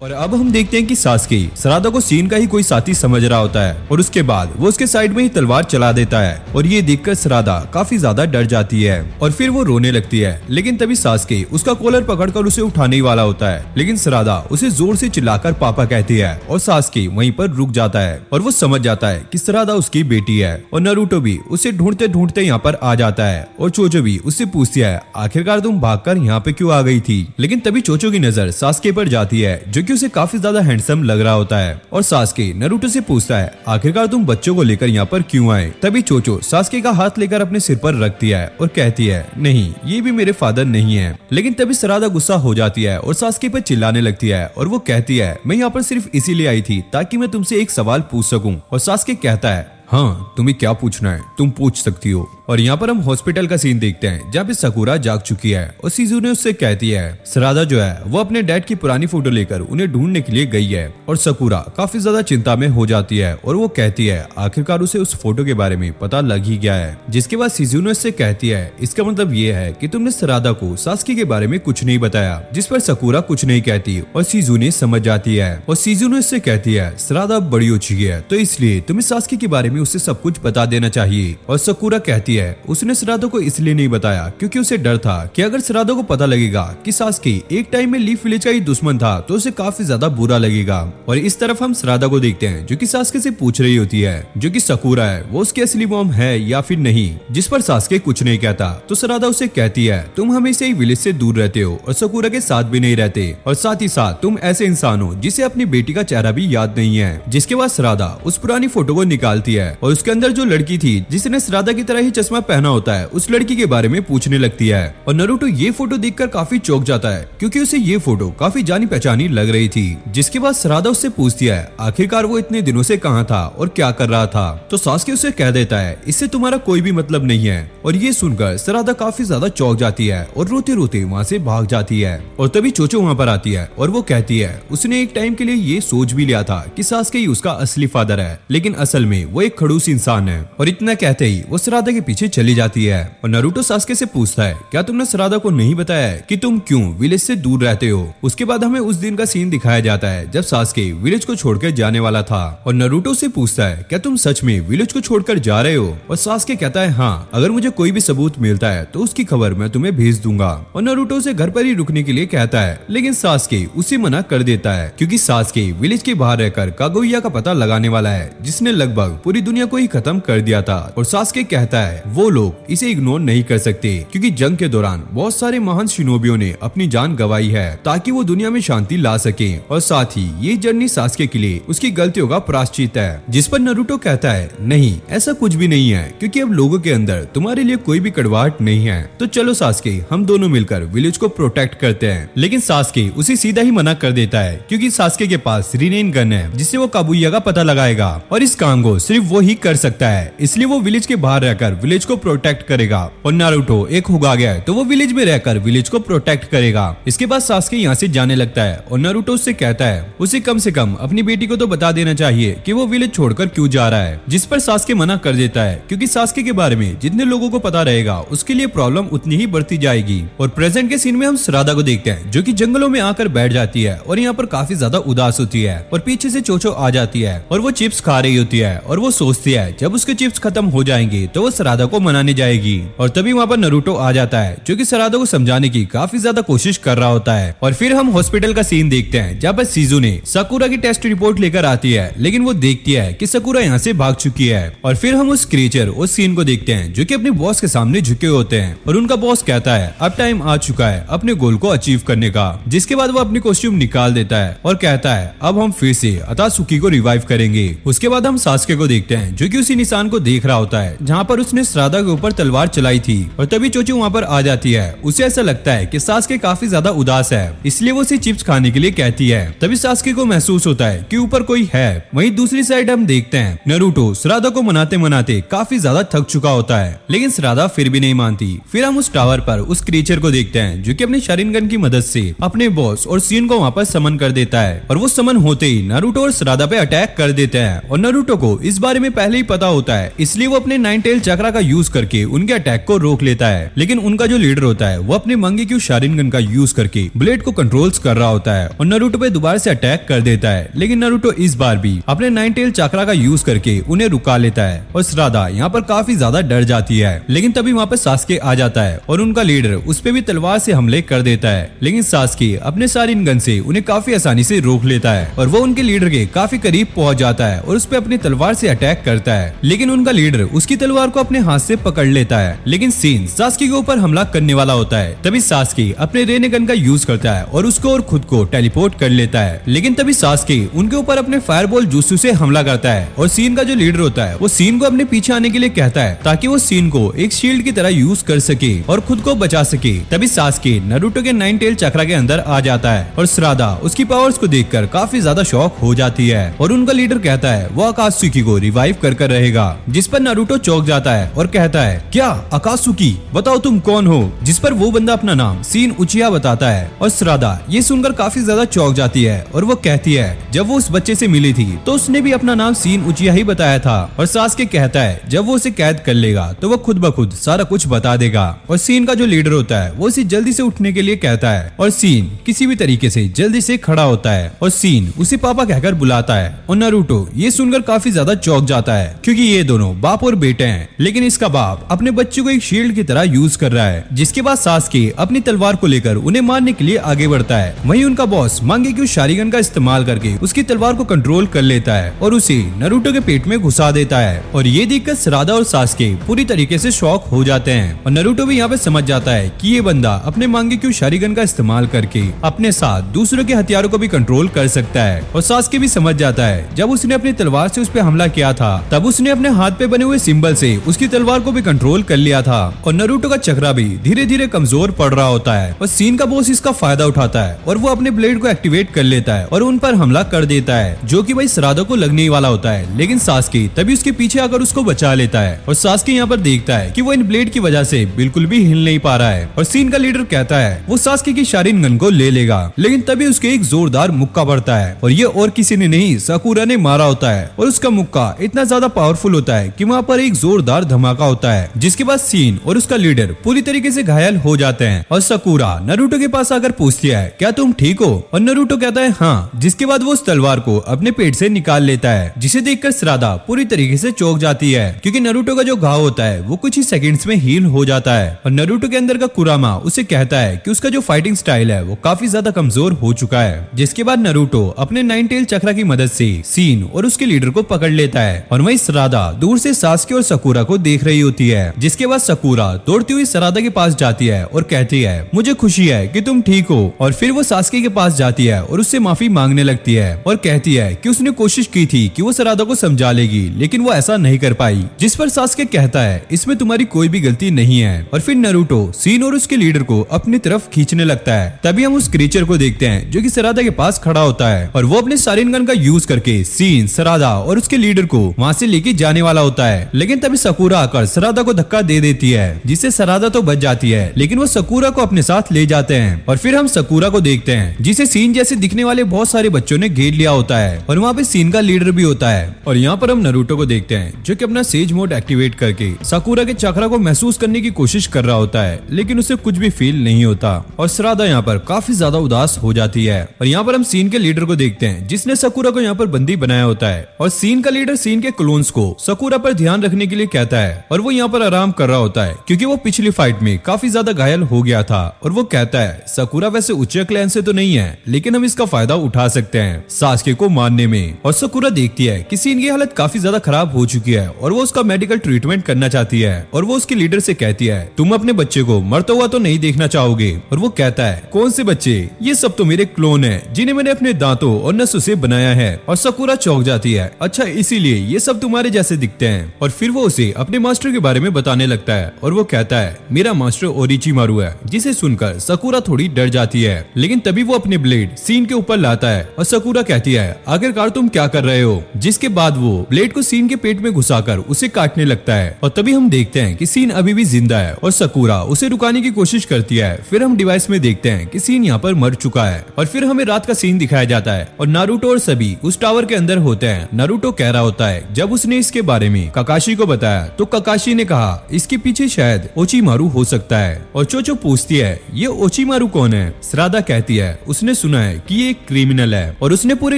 और अब हम देखते हैं कि सास्के सरादा को सीन का ही कोई साथी समझ रहा होता है और उसके बाद वो उसके साइड में ही तलवार चला देता है और ये देखकर सरादा काफी ज्यादा डर जाती है और फिर वो रोने लगती है। लेकिन तभी सास्के उसका कॉलर पकड़कर उसे उठाने ही वाला होता है, लेकिन सरादा उसे जोर से चिल्लाकर पापा कहती है और सास्के वहीं पर रुक जाता है और वो समझ जाता है कि सरादा उसकी बेटी है। और नारुतो भी उसे ढूंढते ढूंढते यहाँ पर आ जाता है और चोचो भी उससे पूछती है आखिरकार तुम भागकर यहाँ पे क्यों आ गई थी। लेकिन तभी चोचो की नजर सास्के पर जाती है जो कि उसे काफी ज्यादा हैंडसम लग रहा होता है और सास्के नारुतो से पूछता है आखिरकार तुम बच्चों को लेकर यहाँ पर क्यों आए। तभी चोचो सास्के का हाथ लेकर अपने सिर पर रखती है और कहती है नहीं, ये भी मेरे फादर नहीं है। लेकिन तभी सरादा गुस्सा हो जाती है और सास्के पर चिल्लाने लगती है और वो कहती है मैं यहाँ पर सिर्फ इसीलिए आई थी ताकि मैं तुमसे एक सवाल पूछ सकूं। और सास्के कहता है हाँ, तुम्हें क्या पूछना है, तुम पूछ सकती हो। और यहाँ पर हम हॉस्पिटल का सीन देखते हैं जहाँ पे सकुरा जाग चुकी है और शिजुने उससे कहती है सरादा जो है वो अपने डैड की पुरानी फोटो लेकर उन्हें ढूंढने के लिए गई है। और सकुरा काफी ज्यादा चिंता में हो जाती है और वो कहती है आखिरकार उसे उस फोटो के बारे में पता लग ही गया है। जिसके बाद शिजुने उससे कहती है इसका मतलब ये है कि तुमने सरादा को सास्की के बारे में कुछ नहीं बताया। जिस पर सकुरा कुछ नहीं कहती और शिजुने समझ जाती है और शिजुने उससे कहती है सरादा बड़ी हो चुकी है तो इसलिए तुम्हें सास्की के बारे में उसे सब कुछ बता देना चाहिए। और सकुरा कहती है उसने सरादा को इसलिए नहीं बताया क्योंकि उसे डर था कि अगर सरादा को पता लगेगा कि सास्की एक टाइम में लीफ विलेज का ही दुश्मन था तो उसे काफी ज्यादा बुरा लगेगा। और इस तरफ हम सरादा को देखते हैं जो कि सास्के से पूछ रही होती है जो कि सकुरा है वो उसकी असली मॉम है या फिर नहीं। जिस पर सास्के कुछ नहीं कहता तो सरादा उसे कहती है तुम हमेशा ही विलेज से दूर रहते हो और सकुरा के साथ भी नहीं रहते और साथ ही साथ तुम ऐसे इंसान हो जिसे अपनी बेटी का चेहरा भी याद नहीं है। जिसके बाद सरादा उस पुरानी फोटो को निकालती है और उसके अंदर जो लड़की थी जिसने सरादा की तरह ही चश्मा पहना होता है उस लड़की के बारे में पूछने लगती है। और नारुतो ये फोटो देखकर काफी चौंक जाता है क्योंकि उसे ये फोटो काफी जानी पहचानी लग रही थी। जिसके बाद सरादा उससे पूछती है आखिरकार वो इतने दिनों से कहाँ था और क्या कर रहा था। तो सास्के उसे कह देता है इससे तुम्हारा कोई भी मतलब नहीं है। और ये सुनकर सरादा काफी ज्यादा चौंक जाती है और रोते रोते वहाँ से भाग जाती है। और तभी चोचो वहाँ पर आती है और वो कहती है उसने एक टाइम के लिए ये सोच भी लिया था कि सास्के ही उसका असली फादर है, लेकिन असल में वो एक खड़ूस इंसान है। और इतना कहते ही वो सरादा के पीछे चली जाती है। और नारुतो सास्के से पूछता है क्या तुमने सरादा को नहीं बताया है कि तुम क्यों विलेज से दूर रहते हो। उसके बाद हमें उस दिन का सीन दिखाया जाता है जब सास्के विलेज को छोड़कर जाने वाला था। और नारुतो से पूछता है क्या तुम सच में विलेज को छोड़कर जा रहे हो। और सास्के कहता है हाँ, अगर मुझे कोई भी सबूत मिलता है तो उसकी खबर मैं तुम्हें भेज दूंगा। और नारुतो से घर पर ही रुकने के लिए कहता है, लेकिन सास्के उसे मना कर देता है क्योंकि सास्के विलेज के बाहर रहकर कागुया का पता लगाने वाला है जिसने लगभग पूरी दुनिया को ही खत्म कर दिया था। और सास्के कहता है वो लोग इसे इग्नोर नहीं कर सकते क्योंकि जंग के दौरान बहुत सारे महान शिनोबियों ने अपनी जान गंवाई है ताकि वो दुनिया में शांति ला सके। और साथ ही ये जर्नी सास्के के लिए उसकी गलतियों का प्रायश्चित है। जिस पर नारुतो कहता है नहीं, ऐसा कुछ भी नहीं है क्योंकि अब लोगों के अंदर तुम्हारे लिए कोई भी कड़वाहट नहीं है। तो चलो सास्के, हम दोनों मिलकर विलेज को प्रोटेक्ट करते हैं। लेकिन सास्के उसे सीधा ही मना कर देता है क्योंकि सास्के के पास रिनेन गन है जिससे वो काबुया का पता लगाएगा और इस काम को सिर्फ वो ही कर सकता है, इसलिए वो विलेज के बाहर रहकर विलेज को प्रोटेक्ट करेगा। और नारुतो एक होगा गया है तो वो विलेज में रहकर विलेज को प्रोटेक्ट करेगा। इसके बाद सास्के यहाँ से जाने लगता है और नारुतो उससे कहता है उसे कम से कम अपनी बेटी को तो बता देना चाहिए कि वो विलेज छोड़कर क्यों जा रहा है। जिस पर सास्के मना कर देता है क्योंकि सास्के के बारे में जितने लोगों को पता रहेगा उसके लिए प्रॉब्लम उतनी ही बढ़ती जाएगी। और प्रेजेंट के सीन में हम सरादा को देखते हैं जो कि जंगलों में आकर बैठ जाती है और यहाँ पर काफी ज्यादा उदास होती है। और पीछे से चोचो आ जाती है और वो चिप्स खा रही होती है और वो सोचती है जब उसके चिप्स खत्म हो जाएंगे तो वो सरादा को मनाने जाएगी। और तभी वहाँ पर नारुतो आ जाता है जो कि सरादा को समझाने की काफी ज्यादा कोशिश कर रहा होता है। और फिर हम हॉस्पिटल का सीन देखते हैं जहाँ पर शिजुने सकुरा की टेस्ट रिपोर्ट लेकर आती है, लेकिन वो देखती है कि सकुरा यहाँ से भाग चुकी है। और फिर हम उस क्रीचर उस सीन को देखते हैं जो कि अपने बॉस के सामने झुके होते हैं और उनका बॉस कहता है अब टाइम आ चुका है अपने गोल को अचीव करने का। जिसके बाद वो अपनी कॉस्ट्यूम निकाल देता है और कहता है अब हम फिर से अतासुकी को रिवाइव करेंगे। उसके बाद हम सास्के को देखते हैं जो कि उसी निशान को देख रहा होता है जहाँ पर उसने सरादा के ऊपर तलवार चलाई थी। और तभी चोचो वहाँ पर आ जाती है। उसे ऐसा लगता है कि सास्के काफी ज्यादा उदास है, इसलिए वो उसे चिप्स खाने के लिए कहती है। तभी सास्के को महसूस होता है कि ऊपर कोई है। वहीं दूसरी साइड हम देखते हैं नारुतो सरादा को मनाते मनाते काफी ज्यादा थक चुका होता है, लेकिन सरादा फिर भी नहीं मानती। फिर हम उस टावर पर उस क्रीचर को देखते हैं जो कि अपने शरिनगन की मदद से अपने बॉस और सीन को वहाँ पर समन कर देता है। और वो समन होते ही नारुतो और सरादा पे अटैक कर देते हैं। और नारुतो को इस बारे में पहले ही पता होता है, इसलिए वो अपने नाइन टेल चक्रा का यूज करके उनके अटैक को रोक लेता है, लेकिन उनका जो लीडर होता है वो अपने मंगेक्यू शारिंगन का यूज करके ब्लेड को कंट्रोल्स कर रहा होता है और नारुतो पे दोबारा से अटैक कर देता है। लेकिन नारुतो इस बार भी अपने नाइन टेल चक्रा का यूज करके उन्हें रुका लेता है और सरादा यहाँ पर काफी ज्यादा डर जाती है। लेकिन तभी वहाँ पे सास्के आ जाता है और उनका लीडर उस पे भी तलवार से हमले कर देता है, लेकिन सास्के अपने शारिंगन से उन्हें काफी आसानी से रोक लेता है और वो उनके लीडर के काफी करीब पहुंच जाता है और उस पे अपनी तलवार से अटैक करता है। लेकिन उनका लीडर उसकी तलवार को अपने हाथ से पकड़ लेता है। लेकिन सीन सास्के के ऊपर हमला करने वाला होता है। तभी सास्के अपने रेनेगन का यूज करता है और उसको और खुद को टेलीपोर्ट कर लेता है। लेकिन तभी सास्के उनके ऊपर अपने फायरबॉल जुत्सु से हमला करता है और सीन का जो लीडर होता है वो सीन को अपने पीछे आने के लिए कहता है ताकि वो सीन को एक शील्ड की तरह यूज कर सके और खुद को बचा सके। तभी सास्के नारुतो के नाइन टेल चक्रा के अंदर आ जाता है और सरादा उसकी पावर्स को देखकर काफी ज्यादा शॉक हो जाती है और उनका लीडर कहता है वो आकात्सुकी को रिवाइव कर रहेगा, जिस पर नारुतो चौंक जाता है और कहता है क्या आकात्सुकी, बताओ तुम कौन हो? जिस पर वो बंदा अपना नाम सीन उचिया बताता है और सरादा ये सुनकर काफी ज्यादा चौंक जाती है और वो कहती है जब वो उस बच्चे से मिली थी तो उसने भी अपना नाम सीन उचिया ही बताया था और सास्के कहता है जब वो उसे कैद कर लेगा तो वो खुद ब खुद सारा कुछ बता देगा। और सीन का जो लीडर होता है वो उसे जल्दी से उठने के लिए कहता है और सीन किसी भी तरीके से जल्दी से खड़ा होता है और सीन उसे पापा कहकर बुलाता है और नारुतो ये सुनकर काफी ज्यादा चौंक जाता है क्योंकि ये दोनों बाप और बेटे हैं, लेकिन इसका बाप अपने बच्चे को एक शील्ड की तरह यूज कर रहा है। जिसके बाद सास्के अपनी तलवार को लेकर उन्हें मारने के लिए आगे बढ़ता है। वहीं उनका बॉस मंगेक्यू शारिगन का इस्तेमाल करके उसकी तलवार को कंट्रोल कर लेता है और उसे नारुतो के पेट में घुसा देता है और ये देखकर सरादा और सास्के पूरी तरीके से शॉक हो जाते हैं और नारुतो भी यहाँ पे समझ जाता है कि ये बंदा अपने मंगेक्यू शारिगन का इस्तेमाल करके अपने साथ दूसरों के हथियारों को भी कंट्रोल कर सकता है। और सास्के भी समझ जाता है जब उसने अपनी तलवार से उस पर हमला किया था तब उसने अपने हाथ पे बने हुए सिंबल से उसकी तलवार को भी कंट्रोल कर लिया था और नारुतो का चक्रा भी धीरे धीरे कमजोर पड़ रहा होता है और सीन का बॉस इसका फायदा उठाता है और वो अपने ब्लेड को एक्टिवेट कर लेता है और उन पर हमला कर देता है जो कि भाई सरादा को लगने ही वाला होता है। लेकिन सास्के तभी उसके पीछे आकर उसको बचा लेता है और सास्के यहाँ पर देखता है कि वो इन ब्लेड की वजह से बिल्कुल भी हिल नहीं पा रहा है और सीन का लीडर कहता है वो सास्के की शारिंगन को ले लेगा, लेकिन तभी उसके एक जोरदार मुक्का पड़ता है और ये और किसी ने नहीं साकुरा ने मारा होता है और उसका मुक्का इतना ज्यादा पावरफुल होता है कि वहाँ पर एक जोरदार धमाका होता है जिसके बाद सीन और उसका लीडर पूरी तरीके से घायल हो जाते हैं और साकुरा नारुतो के पास आकर पूछती है क्या तुम ठीक हो और नारुतो कहता है हाँ, जिसके बाद वो उस तलवार को अपने पेट से निकाल लेता है जिसे देखकर सरादा पूरी तरीके से चौंक जाती है क्योंकि नारुतो का जो घाव होता है वो कुछ ही सेकंड्स में हील हो जाता है और नारुतो के अंदर का कुरामा उसे कहता है कि उसका जो फाइटिंग स्टाइल है वो काफी ज्यादा कमजोर हो चुका है। जिसके बाद नारुतो अपने नाइन टेल चक्रा की मदद से सीन और उसके लीडर को पकड़ लेता है और वहीं सरादा दूर से सास्के और साकुरा को देख रही होती है। जिसके बाद साकुरा दौड़ती हुई सरादा के पास जाती है और कहती है मुझे खुशी है कि तुम ठीक हो और फिर वो सास्के के पास जाती है और उससे माफी मांगने लगती है और कहती है कि उसने कोशिश की थी कि वो सरादा को समझा लेगी लेकिन वो ऐसा नहीं कर पाई। जिस पर सास्के कहता है इसमें तुम्हारी कोई भी गलती नहीं है और फिर नारुतो सीन और उसके लीडर को अपनी तरफ खींचने लगता है। तभी हम उस क्रीचर को देखते हैं जो कि सरादा के पास खड़ा होता है और वो अपने शारिंगन का यूज करके सीन सरादा और उसके लीडर को वहाँ से लेके जाने वाला होता है। लेकिन तभी साकुरा आकर सरादा को धक्का दे देती है जिससे सरादा तो बच जाती है लेकिन वो साकुरा को अपने साथ ले जाते हैं और फिर हम साकुरा को देखते हैं जिसे सीन जैसे दिखने वाले बहुत सारे बच्चों ने घेर लिया होता है और वहाँ पे सीन का लीडर भी होता है। और यहाँ पर हम नारुतो को देखते हैं जो कि अपना सेज मोड एक्टिवेट करके साकुरा के चक्रा को महसूस करने की कोशिश कर रहा होता है लेकिन उसे कुछ भी फील नहीं होता और सरादा यहाँ पर काफी ज्यादा उदास हो जाती है। और यहाँ पर हम सीन के लीडर को देखते हैं जिसने साकुरा को यहाँ पर बंदी बनाया होता है और सीन का लीडर सीन के क्लोन्स को साकुरा पर ध्यान रखने के लिए कहता है और वो यहाँ पर आराम कर रहा होता है क्योंकि वो पिछली फाइट में काफी ज्यादा घायल हो गया था और वो कहता है साकुरा वैसे उच्च क्लैन से तो नहीं है लेकिन हम इसका फायदा उठा सकते हैं सास्के को मारने में। और साकुरा देखती है कि सीन की हालत काफी ज्यादा खराब हो चुकी है और वो उसका मेडिकल ट्रीटमेंट करना चाहती है और वो उसके लीडर से कहती है तुम अपने बच्चे को मरता हुआ तो नहीं देखना चाहोगे। और वो कहता है कौन से बच्चे, ये सब तो मेरे क्लोन है जिन्हें मैंने अपने दांतों और नसों से बनाया है। और साकुरा चौंक जाती है अच्छा इसीलिए ये सब तुम्हारे जैसे दिखते हैं। और फिर वो उसे अपने मास्टर के बारे में बताने लगता है और वो कहता है मेरा मास्टर ओरिचिमारू है। जिसे सुनकर साकुरा थोड़ी डर जाती है लेकिन तभी वो अपने ब्लेड सीन के ऊपर लाता है और साकुरा कहती है आखिरकार तुम क्या कर रहे हो। जिसके बाद वो ब्लेड को सीन के पेट में घुसाकर उसे काटने लगता है और तभी हम देखते हैं कि सीन अभी भी जिंदा है और साकुरा उसे रुकाने की कोशिश करती है। फिर हम डिवाइस में देखते हैं कि सीन यहाँ पर मर चुका है और फिर हमें रात का सीन दिखाया जाता है और नारुतो और सभी उस टावर के अंदर होते हैं। नारुतो कह रहा होता है जब उसने इसके बारे में काकाशी को बताया तो ककाशी ने कहा इसके पीछे शायद ओचिमारू हो सकता है। और चोचो पूछती है ये ओचिमारू कौन है। सरादा कहती है उसने सुना है कि ये एक क्रिमिनल है और उसने पूरे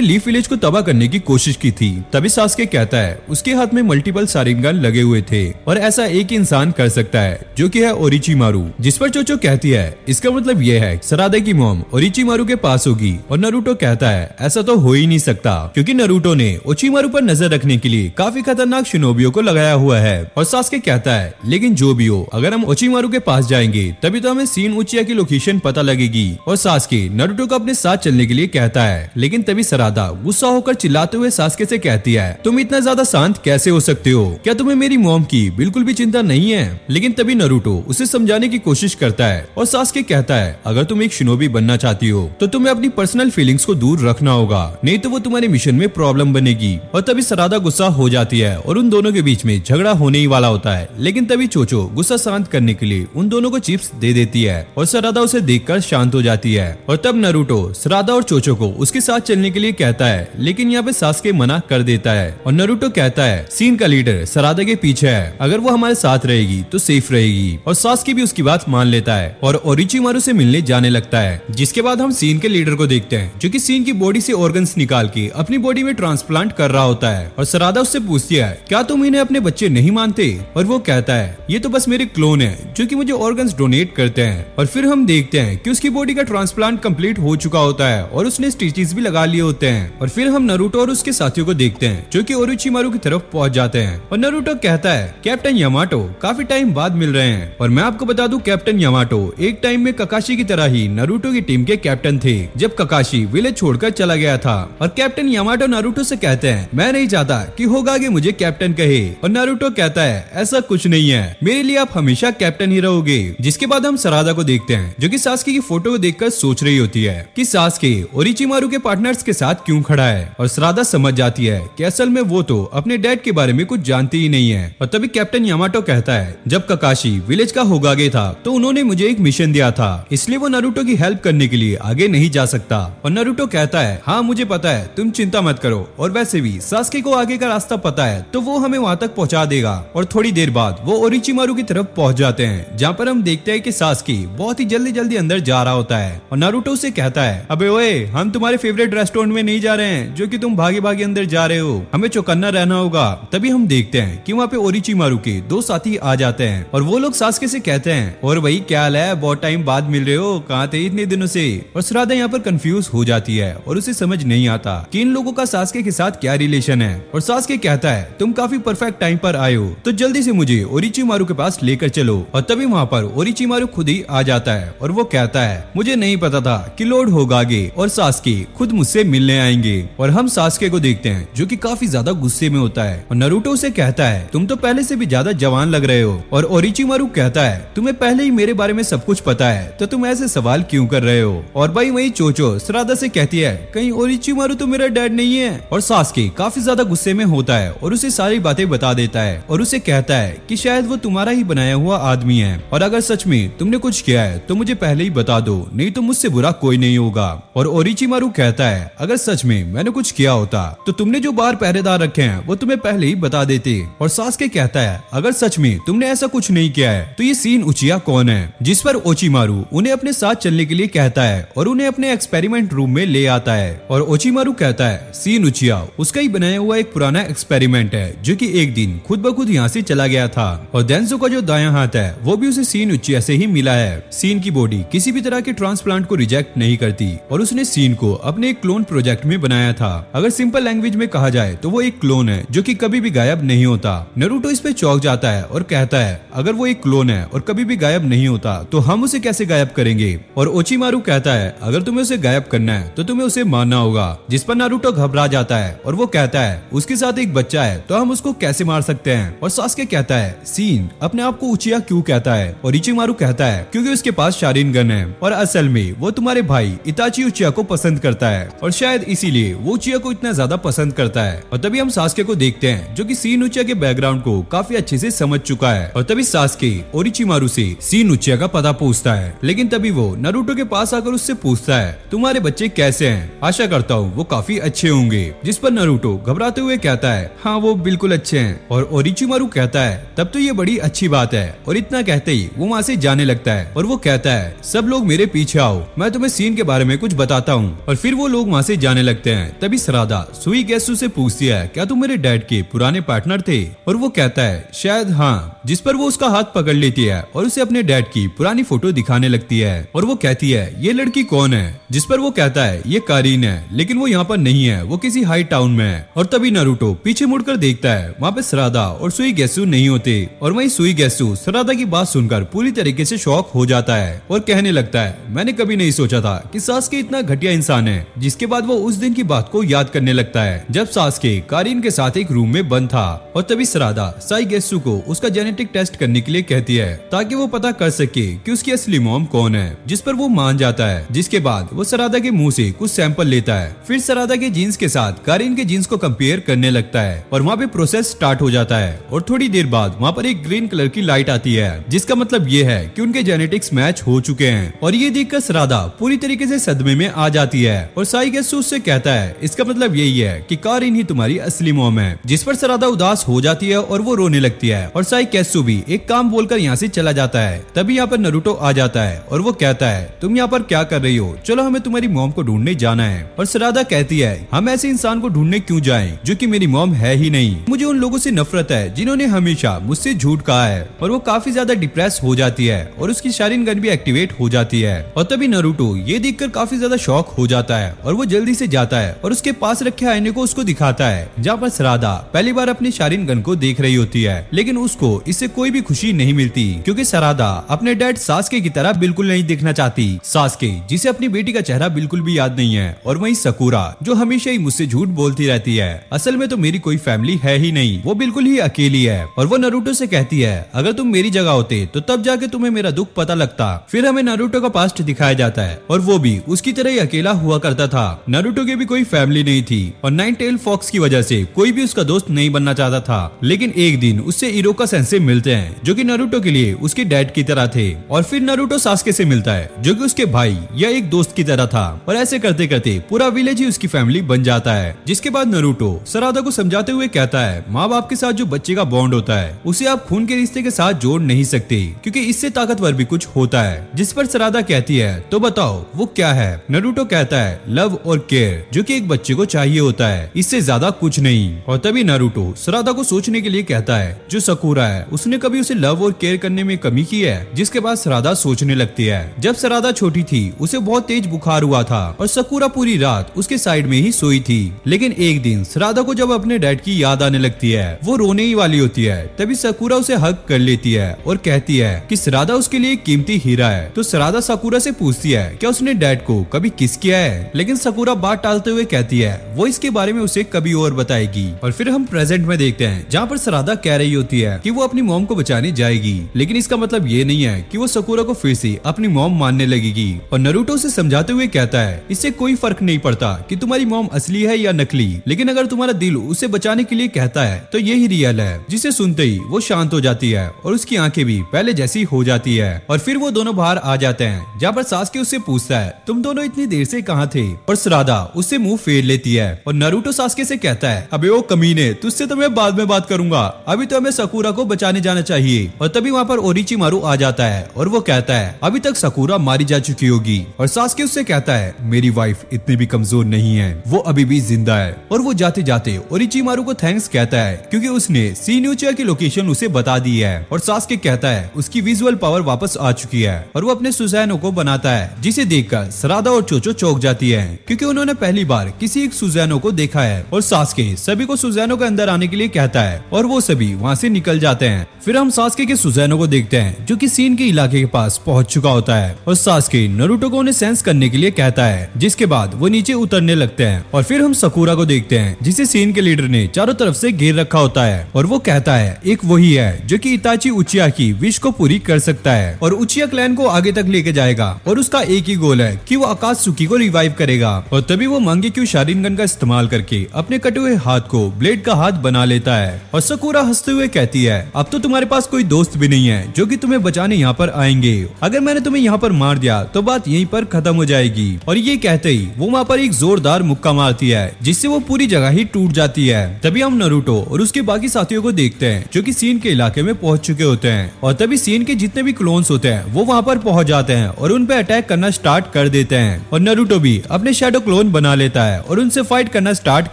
लीफ विलेज को तबाह करने की कोशिश की थी। तभी सास्के कहता है उसके हाथ में मल्टीपल शारिंगन लगे हुए थे और ऐसा एक ही इंसान कर सकता है जो कि है ओरिचिमारू। जिस पर चोचो कहती है इसका मतलब ये है सरादा की मॉम ओरिचिमारू के पास होगी। और नारुतो कहता है ऐसा तो हो ही नहीं सकता क्योंकि नारुतो ने ओचिमारू पर नजर रखने के लिए काफी खतरनाक शिनोबियों को लगाया हुआ है। और सास्के कहता है लेकिन जो भी हो अगर हम ओचिमारू के पास जाएंगे तभी तो हमें सीन उचिया की लोकेशन पता लगेगी। और सास्के नारुतो को अपने साथ चलने के लिए कहता है लेकिन तभी सरादा गुस्सा होकर चिल्लाते हुए सास्के से कहती है तुम इतना ज्यादा शांत कैसे हो सकते हो, क्या तुम्हें मेरी मॉम की बिल्कुल भी चिंता नहीं है। लेकिन तभी नारुतो उसे समझाने की कोशिश करता है और सास्के कहता है अगर तुम एक शिनोबी बनना चाहती हो तो तुम्हें अपनी पर्सनल फीलिंग्स को दूर रखना होगा, नहीं तो वो तुम्हारे मिशन में प्रॉब्लम बनेगी। और तभी सरादा गुस्सा हो जाती है और उन दोनों के बीच में झगड़ा होने ही वाला होता है। लेकिन तभी चोचो गुस्सा शांत करने के लिए उन दोनों को चिप्स दे देती है और सरादा उसे देखकर शांत हो जाती है। और तब नारुतो सरादा और चोचो को उसके साथ चलने के लिए कहता है लेकिन यहाँ पे सास्के मना कर देता है। और नारुतो कहता है सीन का लीडर सरादा के पीछे है, अगर वो हमारे साथ रहेगी तो सेफ रहेगी। और सास्के भी उसकी बात मान लेता है और ओरिचिमारू से मिलने जाने लगता है। जिसके बाद हम सीन के लीडर को देखते हैं जो कि सीन की बॉडी से ऑर्गन्स निकाल के अपनी बॉडी में ट्रांसप्लांट कर रहा होता है। और सरादा उससे पूछती है क्या तुम इन्हें अपने बच्चे नहीं मानते। और वो कहता है ये तो बस मेरे क्लोन है जो कि मुझे ऑर्गन्स डोनेट करते हैं। और फिर हम देखते हैं कि उसकी बॉडी का ट्रांसप्लांट कंप्लीट हो चुका होता है और उसने स्टिचेस भी लगा लिए होते हैं। और फिर हम नारुतो और उसके साथियों को देखते हैं जो कि ओरिचिमारू की तरफ पहुंच जाते हैं। और नारुतो कहता है कैप्टन यामाटो काफी टाइम बाद मिल रहे हैं। और मैं आपको बता दूं कैप्टन यामाटो एक टाइम में ककाशी की तरह ही नारुतो की टीम के कैप्टन थे जब ककाशी विलेज छोड़कर चला गया था। और कैप्टन यामाटो नारुतो से कहते हैं मैं नहीं चाहता कि होगागे मुझे कैप्टन कहे। और नारुतो कहता है ऐसा कुछ नहीं है, मेरे लिए आप हमेशा कैप्टन ही रहोगे। जिसके बाद हम सरादा को देखते हैं जो कि सास्के की फोटो को देखकर सोच रही होती है कि सास्के ओरिचिमारू के पार्टनर्स के साथ क्यों खड़ा है। और सरादा समझ जाती है कि असल में वो तो अपने डैड के बारे में कुछ जानती ही नहीं है। और तभी कैप्टन यामाटो कहता है जब ककाशी विलेज का होगागे था तो उन्होंने मुझे एक मिशन दिया था, इसलिए वो नारुतो की हेल्प करने के लिए आगे नहीं जा सकता। और नारुतो कहता है हाँ मुझे पता है, तुम चिंता मत करो, और वैसे भी सास्के को आगे का रास्ता पता है तो वो हमें वहाँ तक पहुँचा देगा। और थोड़ी देर बाद वो ओरिचिमारू की तरफ पहुँच जाते हैं जहाँ पर हम देखते हैं कि सास्के बहुत ही जल्दी जल्दी अंदर जा रहा होता है। और नारुतो उसे कहता है अबे ओए हम तुम्हारे फेवरेट रेस्टोरेंट में नहीं जा रहे हैं जो कि तुम भागे भागे अंदर जा रहे हो, हमें चौकन्ना रहना होगा। तभी हम देखते हैं कि वहाँ पे ओरिचिमारू के दो साथी आ जाते हैं और वो लोग सास्के से कहते हैं और भाई क्या हाल है, बहुत टाइम बाद मिल रहे हो, कहाँ थे इतने दिनों से। और सरादा यहाँ पर कंफ्यूज हो जाती है और उसे समझ नहीं आता कि इन लोगों का सास्के के साथ क्या रिलेशन है। और सास्के कहता है तुम काफी परफेक्ट टाइम पर आए हो तो जल्दी से मुझे ओरिचिमारू के पास लेकर चलो। और तभी वहाँ पर ओरिचिमारू खुद ही आ जाता है और वो कहता है मुझे नहीं पता था कि लॉर्ड होगागे और सास्के खुद मुझसे मिलने आएंगे। और हम सास्के को देखते हैं जो कि काफी ज्यादा गुस्से में होता है और नारुतो उसे कहता है तुम तो पहले से भी ज्यादा जवान लग रहे हो। और ओरिचिमारू कहता है तुम्हें पहले ही मेरे बारे में सब कुछ पता है तो तुम ऐसे सवाल क्यों कर रहे हो। और भाई वही चोचो सरादा से कहती है कहीं ओरिचिमारू तो मेरा डैड नहीं है। और सास्के काफी ज्यादा गुस्से में होता है और उसे सारी बातें बता देता है और उसे कहता है कि शायद वो तुम्हारा ही बनाया हुआ आदमी है और अगर सच में तुमने कुछ किया है तो मुझे पहले ही बता दो, नहीं तो मुझसे बुरा कोई नहीं होगा। और ओरिचिमारू कहता है अगर सच में मैंने कुछ किया होता तो तुमने जो बाहर पहरेदार रखे हैं वो तुम्हें पहले ही बता देते। और सास्के कहता है अगर सच में तुमने ऐसा कुछ नहीं किया है तो ये सीन उचिया कौन है। जिस पर ओचिमारू उन्हें अपने साथ चलने के लिए कहता है और उन्हें अपने एक्सपेरिमेंट रूम में ले आता है। और ओचिमारू कहता है सीन उचिया उसका ही बनाया हुआ एक पुराना एक्सपेरिमेंट है जो कि एक दिन खुद ब खुद यहाँ से चला गया था। और डेंजो का जो दायां हाथ है वो भी उसे सीन उचिया से ही मिला है। सीन की बॉडी किसी भी तरह के ट्रांसप्लांट को रिजेक्ट नहीं करती और उसने सीन को अपने एक क्लोन प्रोजेक्ट में बनाया था। अगर सिंपल लैंग्वेज में कहा जाए तो वो एक क्लोन है जो कि कभी भी गायब नहीं होता। नारुतो इस पे चौंक जाता है और कहता है अगर वो एक क्लोन है और कभी भी गायब नहीं होता तो हम उसे कैसे गायब करेंगे। और ओचिमारू कहता है अगर तुम्हें उसे गायब करना है तो तुम्हें उसे मारना होगा। जिस पर नारुतो घबरा जाता है और वो कहता है उसके साथ एक बच्चा है तो हम उसको कैसे मार सकते हैं। और सास्के कहता है सीन अपने आप को उचिया क्यों कहता है। और ओरिचिमारू कहता है क्योंकि उसके पास शारिनगन है और असल में वो तुम्हारे भाई इताची उचिया को पसंद करता है और शायद इसीलिए वो उचिया को इतना ज्यादा पसंद करता है। और तभी हम सास्के को देखते हैं जो कि सीन उचिया के बैकग्राउंड को काफी अच्छे से समझ चुका है। और तभी सास्के ओरिचिमारू से सीन उचिया का पता पूछता है लेकिन तभी वो नारुतो के पास आकर उससे पूछता है तुम्हारे बच्चे कैसे हैं, आशा करता हूँ वो काफी अच्छे होंगे। जिस पर नारुतो घबराते हुए कहता है हाँ वो बिल्कुल अच्छे हैं। और ओरिचिमारू ओरीचिमारू कहता है तब तो ये बड़ी अच्छी बात है, और इतना कहते ही वो वहाँ से जाने लगता है और वो कहता है सब लोग मेरे पीछे आओ, मैं तुम्हें सीन के बारे में कुछ बताता हूँ। और फिर वो लोग वहाँ से जाने लगते हैं। तभी सरादा सुई गेसू से पूछती है क्या तुम मेरे डैड के पुराने पार्टनर थे, और वो कहता है शायद हाँ, जिस पर वो उसका हाथ पकड़ लेती है और उसे अपने डैड की पुरानी फोटो दिखाने लगती है। और वो कहती है ये लड़की कौन है, जिस पर वो कहता है ये कारीन है, लेकिन वो यहाँ पर नहीं है, वो किसी हाई टाउन में है। और तभी नारुतो पीछे मुड़कर देखता है, वहाँ पे सरादा और सुई गेसू नहीं होते, और वहीं सुई गेसू सरादा की बात सुनकर पूरी तरीके से शॉक हो जाता है और कहने लगता है मैंने कभी नहीं सोचा था कि सास्के इतना घटिया इंसान है। जिसके बाद वो उस दिन की बात को याद करने लगता है जब सास्के कारीन के साथ एक रूम में बंद था। और तभी सरादा साई गेसू को उसका जेनेटिक टेस्ट करने के लिए कहती है ताकि वो पता कर सके कि उसकी असली मॉम कौन है, जिस पर वो मान जाता है। जिसके बाद वो सरादा के मुंह से कुछ सैंपल लेता है, फिर सरादा के जीन्स के साथ कारीन के जीन्स को कंपेयर करने लगता है और वहाँ पे प्रोसेस स्टार्ट हो जाता है। और थोड़ी देर बाद वहाँ पर एक ग्रीन कलर की लाइट आती है, जिसका मतलब ये है कि उनके जेनेटिक्स मैच हो चुके हैं। और ये देखकर सरादा पूरी तरीके से सदमे में आ जाती है और साई गेसू उससे कहता है इसका मतलब यही है कि कारीन ही तुम्हारी असली मॉम है। जिस पर सरादा उदास हो जाती है और वो रोने लगती है और साई गेसू भी एक काम बोलकर यहाँ से चला जाता है। तभी यहाँ पर नारुतो आ जाता है और वो कहता है तुम यहाँ पर क्या कर रही हो, चलो हमें तुम्हारी मॉम को ढूंढने जाना है। और सरादा कहती है हम ऐसे इंसान को ढूंढने क्यों जाएं जो कि मेरी मॉम है ही नहीं, मुझे उन लोगों से नफरत है जिन्होंने हमेशा मुझसे झूठ कहा है। और वो काफी ज्यादा डिप्रेस हो जाती है और उसकी शारीन गन भी एक्टिवेट हो जाती है। और तभी नारुतो ये देखकर काफी ज्यादा शॉक हो जाता है और वो जल्दी से जाता है और उसके पास रखे आईने को उसको दिखाता है, जहाँ पर सरादा पहली बार अपनी शारीन गन को देख रही होती है। लेकिन उसको इससे कोई भी खुशी नहीं मिलती क्योंकि सरादा अपने डैड सास्के की तरह बिल्कुल नहीं दिखना चाहती। सास्के जिसे अपनी बेटी का चेहरा बिल्कुल भी याद नहीं है, और वहीं सकुरा जो हमेशा ही मुझसे झूठ बोलती रहती है, असल में तो मेरी कोई फैमिली है ही नहीं, वो बिल्कुल ही अकेली है। और वो नारुतो से कहती है अगर तुम मेरी जगह होते तो तब जाके तुम्हें मेरा दुख पता लगता। फिर हमें नारुतो का पास्ट दिखाया जाता है और वो भी उसकी तरह ही अकेला हुआ करता था। नारुतो की भी कोई फैमिली नहीं थी और नाइन टेल फॉक्स की वजह से कोई भी उसका दोस्त नहीं बनना चाहता था। लेकिन एक दिन उससे इरोका सेंसे मिलते हैं जो कि नारुतो के लिए उसके डैड की तरह थे। और फिर नारुतो सास्के से मिलता है जो कि उसके भाई या एक दोस्त की तरह था, और ऐसे करते करते पूरा विलेज ही उसकी फैमिली बन जाता है। जिसके बाद नारुतो सरादा को समझाते हुए कहता है माँ बाप के साथ जो बच्चे का बॉन्ड होता है उसे आप खून के रिश्ते के साथ जोड़ नहीं सकते क्योंकि इससे ताकतवर भी कुछ होता है। जिस पर सरादा कहती है तो बताओ वो क्या है। नारुतो कहता है लव और केयर, जो कि एक बच्चे को चाहिए होता है, इससे ज्यादा कुछ नहीं। और तभी नारुतो सरादा को सोचने के लिए कहता है जो सकुरा है उसने कभी उसे लव और केयर करने में कमी की है। जिसके बाद सरादा सोचने लगती है जब सरादा छोटी थी उसे बहुत तेज बुखार हुआ था और सकुरा पूरी रात उसके साइड में ही सोई थी। लेकिन एक दिन सरादा को जब अपने डैड की याद आने लगती है, वो रोने ही वाली होती है, तभी सकुरा उसे हग कर लेती है और कहती है कि सरादा उसके लिए कीमती हीरा है। तो सरादा सकुरा से पूछती है क्या उसने डैड को कभी किस किया है, लेकिन सकुरा बात टालते हुए कहती है वो इसके बारे में उसे कभी और बताएगी। और फिर हम प्रेजेंट में देखते हैं जहाँ पर सरादा कह रही होती है कि वो अपनी मॉम को बचाने जाएगी, लेकिन इसका मतलब ये नहीं है कि वो सकुरा को फिर से अपनी मॉम मानने लगेगी। और नारुतो उसे समझाते हुए कहता है इससे कोई फर्क नहीं पड़ता कि तुम्हारी मॉम असली है या नकली, लेकिन अगर तुम्हारा दिल उसे बचाने के लिए कहता है तो यही रियल है। जिसे सुनते ही वो शांत हो जाती है और उसकी आंखें भी पहले जैसी हो जाती है। और फिर वो दोनों बाहर आ जाते हैं जहाँ पर सास्के उससे पूछता है तुम दोनों इतनी देर से कहाँ थे, और सरादा उससे मुंह फेर लेती है। और नारुतो सास्के से कहता है अबे ओ कमीने, तुझसे तो मैं बाद में बात करूंगा, अभी तो हमें सकुरा को बचाने जाना चाहिए। और तभी वहाँ पर ओरीचिमारू आ जाता है और वो कहता है अभी तक सकुरा मारी जा चुकी होगी। और सास्के उससे कहता है मेरी वाइफ इतनी भी कमजोर नहीं है, वो अभी भी जिंदा है। और वो जाते जाते ओरीचिमारू को थैंक्स कहता है क्योंकि उसने सीन्यूचिया की लोकेशन उसे बता दी है। और सास्के कहता है उसकी विजुअल पावर वापस आ चुकी है और वो अपने सुजैनो को बनाता है, जिसे देखकर सरादा और चोचो चौंक जाती है क्योंकि उन्होंने पहली बार किसी एक सुजैनो को देखा है। और सास्के सभी को सुजैनो के अंदर आने के लिए कहता है और वो सभी वहाँ से निकल जाते हैं। फिर हम सास्के के सुजैनो को देखते हैं जो कि सीन के इलाके के पास पहुंच चुका होता है और सास्के नारुतो को उन्हें सेंस करने के लिए कहता है, जिसके बाद वो नीचे उतरने लगते हैं। और फिर हम सकुरा को देखते हैं जिसे सीन के लीडर ने चारों तरफ से घेर रखा होता है और वो कहता है एक वही है जो कि इताची उचिया की विश को पूरी कर सकता है और उचिया क्लैन को आगे तक लेके जाएगा, और उसका एक ही गोल है कि वो आकात्सुकी को रिवाइव करेगा। और तभी वो मांगेक्यू शारिंगन का इस्तेमाल करके अपने कटे हुए हाथ को ब्लेड का हाथ बना लेता है। और सकुरा हंसते हुए कहती है अब तो तुम्हारे पास कोई दोस्त भी नहीं है जो कि तुम्हें बचाने यहाँ पर आएंगे, अगर मैंने तुम्हें यहाँ पर मार दिया तो बात यहीं पर खत्म हो जाएगी। और ये कहते ही वो वहाँ पर एक जोरदार मुक्का मारती है जिससे वो पूरी जगह ही टूट जाती है। तभी हम नारुतो और उसके बाकी साथियों को को देखते हैं जो कि सीन के इलाके में पहुंच चुके होते हैं और तभी सीन के जितने भी क्लोन्स होते हैं वो वहां पर पहुंच जाते हैं और उन पे अटैक करना स्टार्ट कर देते हैं और नारुतो भी अपने शैडो क्लोन बना लेता है और उनसे फाइट करना स्टार्ट